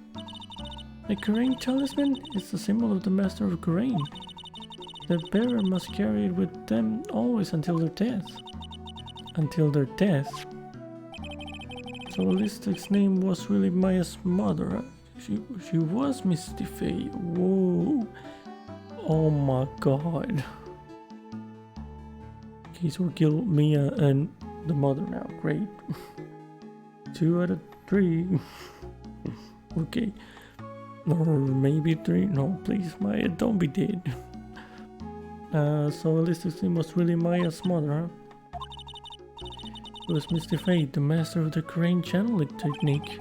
The Korean talisman is the symbol of the master of Korean. The bearer must carry it with them always until their death. Until their death? So Listic's name was really Maya's mother. She was Misty Faye. Whoa. Oh my god. Okay, so we kill Mia and the mother now. Great. 2 out of 3. Okay. Or maybe 3. No, please, Maya, don't be dead. So Listic's name was really Maya's mother, huh? It was Mr. Fate, the master of the crane channeling technique.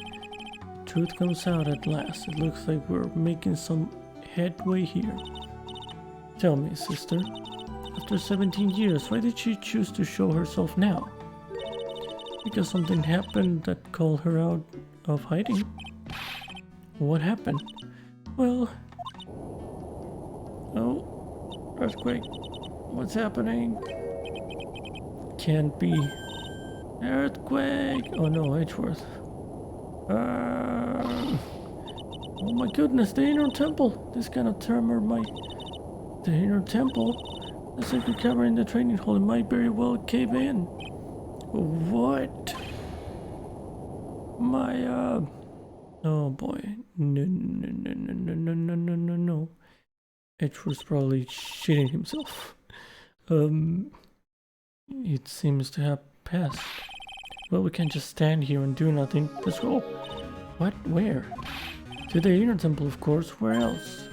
Truth comes out at last. It looks like we're making some headway here. Tell me, sister, after 17 years, why did she choose to show herself now? Because something happened that called her out of hiding. What happened? Well... Oh, earthquake. What's happening? Can't be. Earthquake! Oh no, Edgeworth. Oh my goodness, the inner temple! This kind of tremor might... The inner temple? The sacred cavern in the training hall might very well cave in. What? My, Oh boy. No. Edgeworth's probably shitting himself. It seems to have passed. Well, we can't just stand here and do nothing. Let's go. What? Where? To the inner temple, of course. Where else?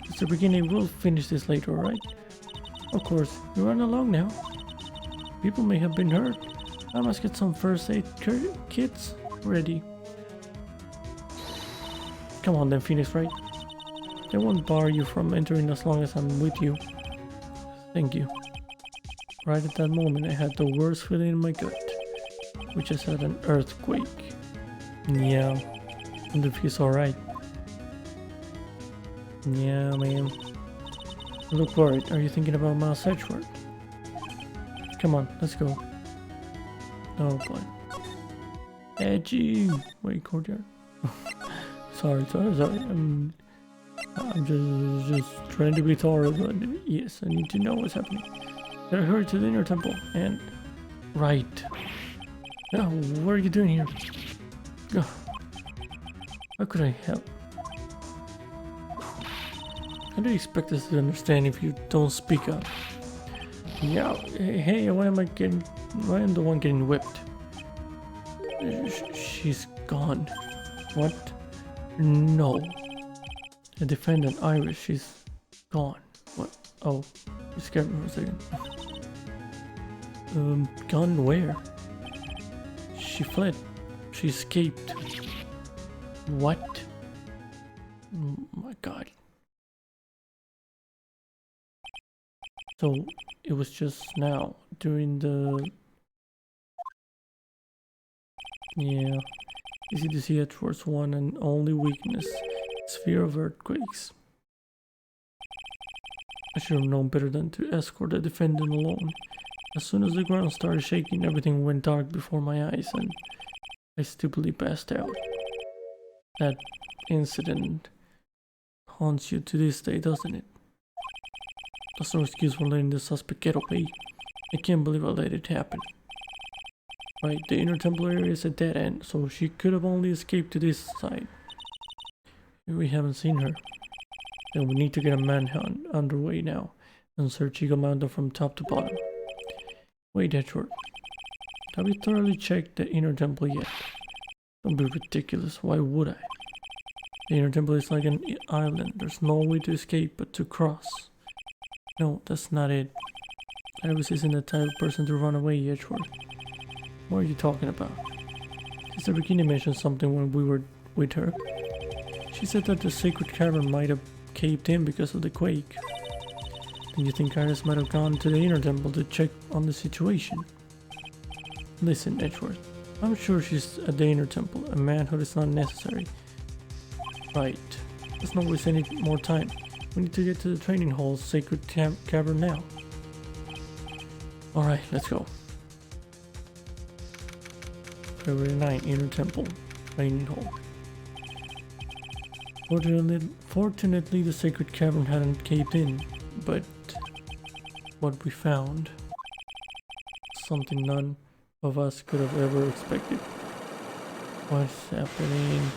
It's the beginning. We'll finish this later, alright? Of course. You run along now. People may have been hurt. I must get some first aid kits ready. Come on then, Phoenix Wright. They won't bar you from entering as long as I'm with you. Thank you. Right at that moment, I had the worst feeling in my gut. We just had an earthquake. Yeah, and if he's alright. Yeah, man. You look worried. Are you thinking about Miles Edgeworth? Come on, let's go. Oh boy. Edgy! Wait, courtyard. sorry. I'm just trying to be thorough, but yes, I need to know what's happening. Gotta hurry to the inner temple, and... Right. Oh, what are you doing here? Oh. How could I help? How do you expect us to understand if you don't speak up? Yeah, hey, why am the one getting whipped? She's gone. What? No. The defendant, Iris, she's gone. What? Oh, you scared me for a second. Gone where? She fled. She escaped. What? Oh my god. So, it was just now, during the... Yeah. Easy to see Edgeworth's one and only weakness. It's fear of earthquakes. I should have known better than to escort the defendant alone. As soon as the ground started shaking, everything went dark before my eyes and I stupidly passed out. That incident haunts you to this day, doesn't it? That's no excuse for letting the suspect get away. I can't believe I let it happen. Right, the inner temple area is a dead end, so she could have only escaped to this side. We haven't seen her. Then we need to get a manhunt underway now and search Eagle Mountain from top to bottom. Wait, Edgeworth. Have you thoroughly checked the inner temple yet? Don't be ridiculous, why would I? The inner temple is like an island. There's no way to escape but to cross. No, that's not it. Iris isn't the type of person to run away, Edgeworth. What are you talking about? Sister Bikini mentioned something when we were with her. She said that the sacred cavern might have caved in because of the quake. Then you think Iris might have gone to the inner temple to check on the situation? Listen, Edgeworth. I'm sure she's at the inner temple. A manhunt is not necessary. Right. Let's not waste any more time. We need to get to the training hall's sacred cavern now. Alright, let's go. February 9, Inner Temple, Training Hall. Fortunately, the sacred cavern hadn't caved in, but what we found, something none of us could have ever expected. What's happening?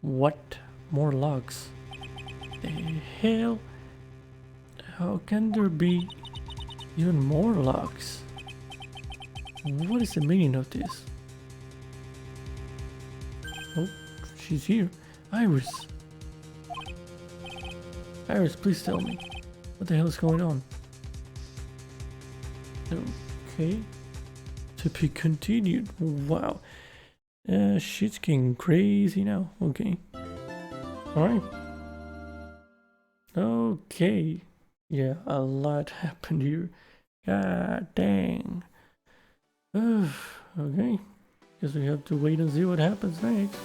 What? More logs? The hell? How can there be even more logs? What is the meaning of this? Oh, she's here. Iris! Iris, please tell me. What the hell is going on? Okay. To be continued. Wow. Shit's getting crazy now. Okay. Alright. Okay. Yeah, a lot happened here. God dang. Okay. Guess we have to wait and see what happens next.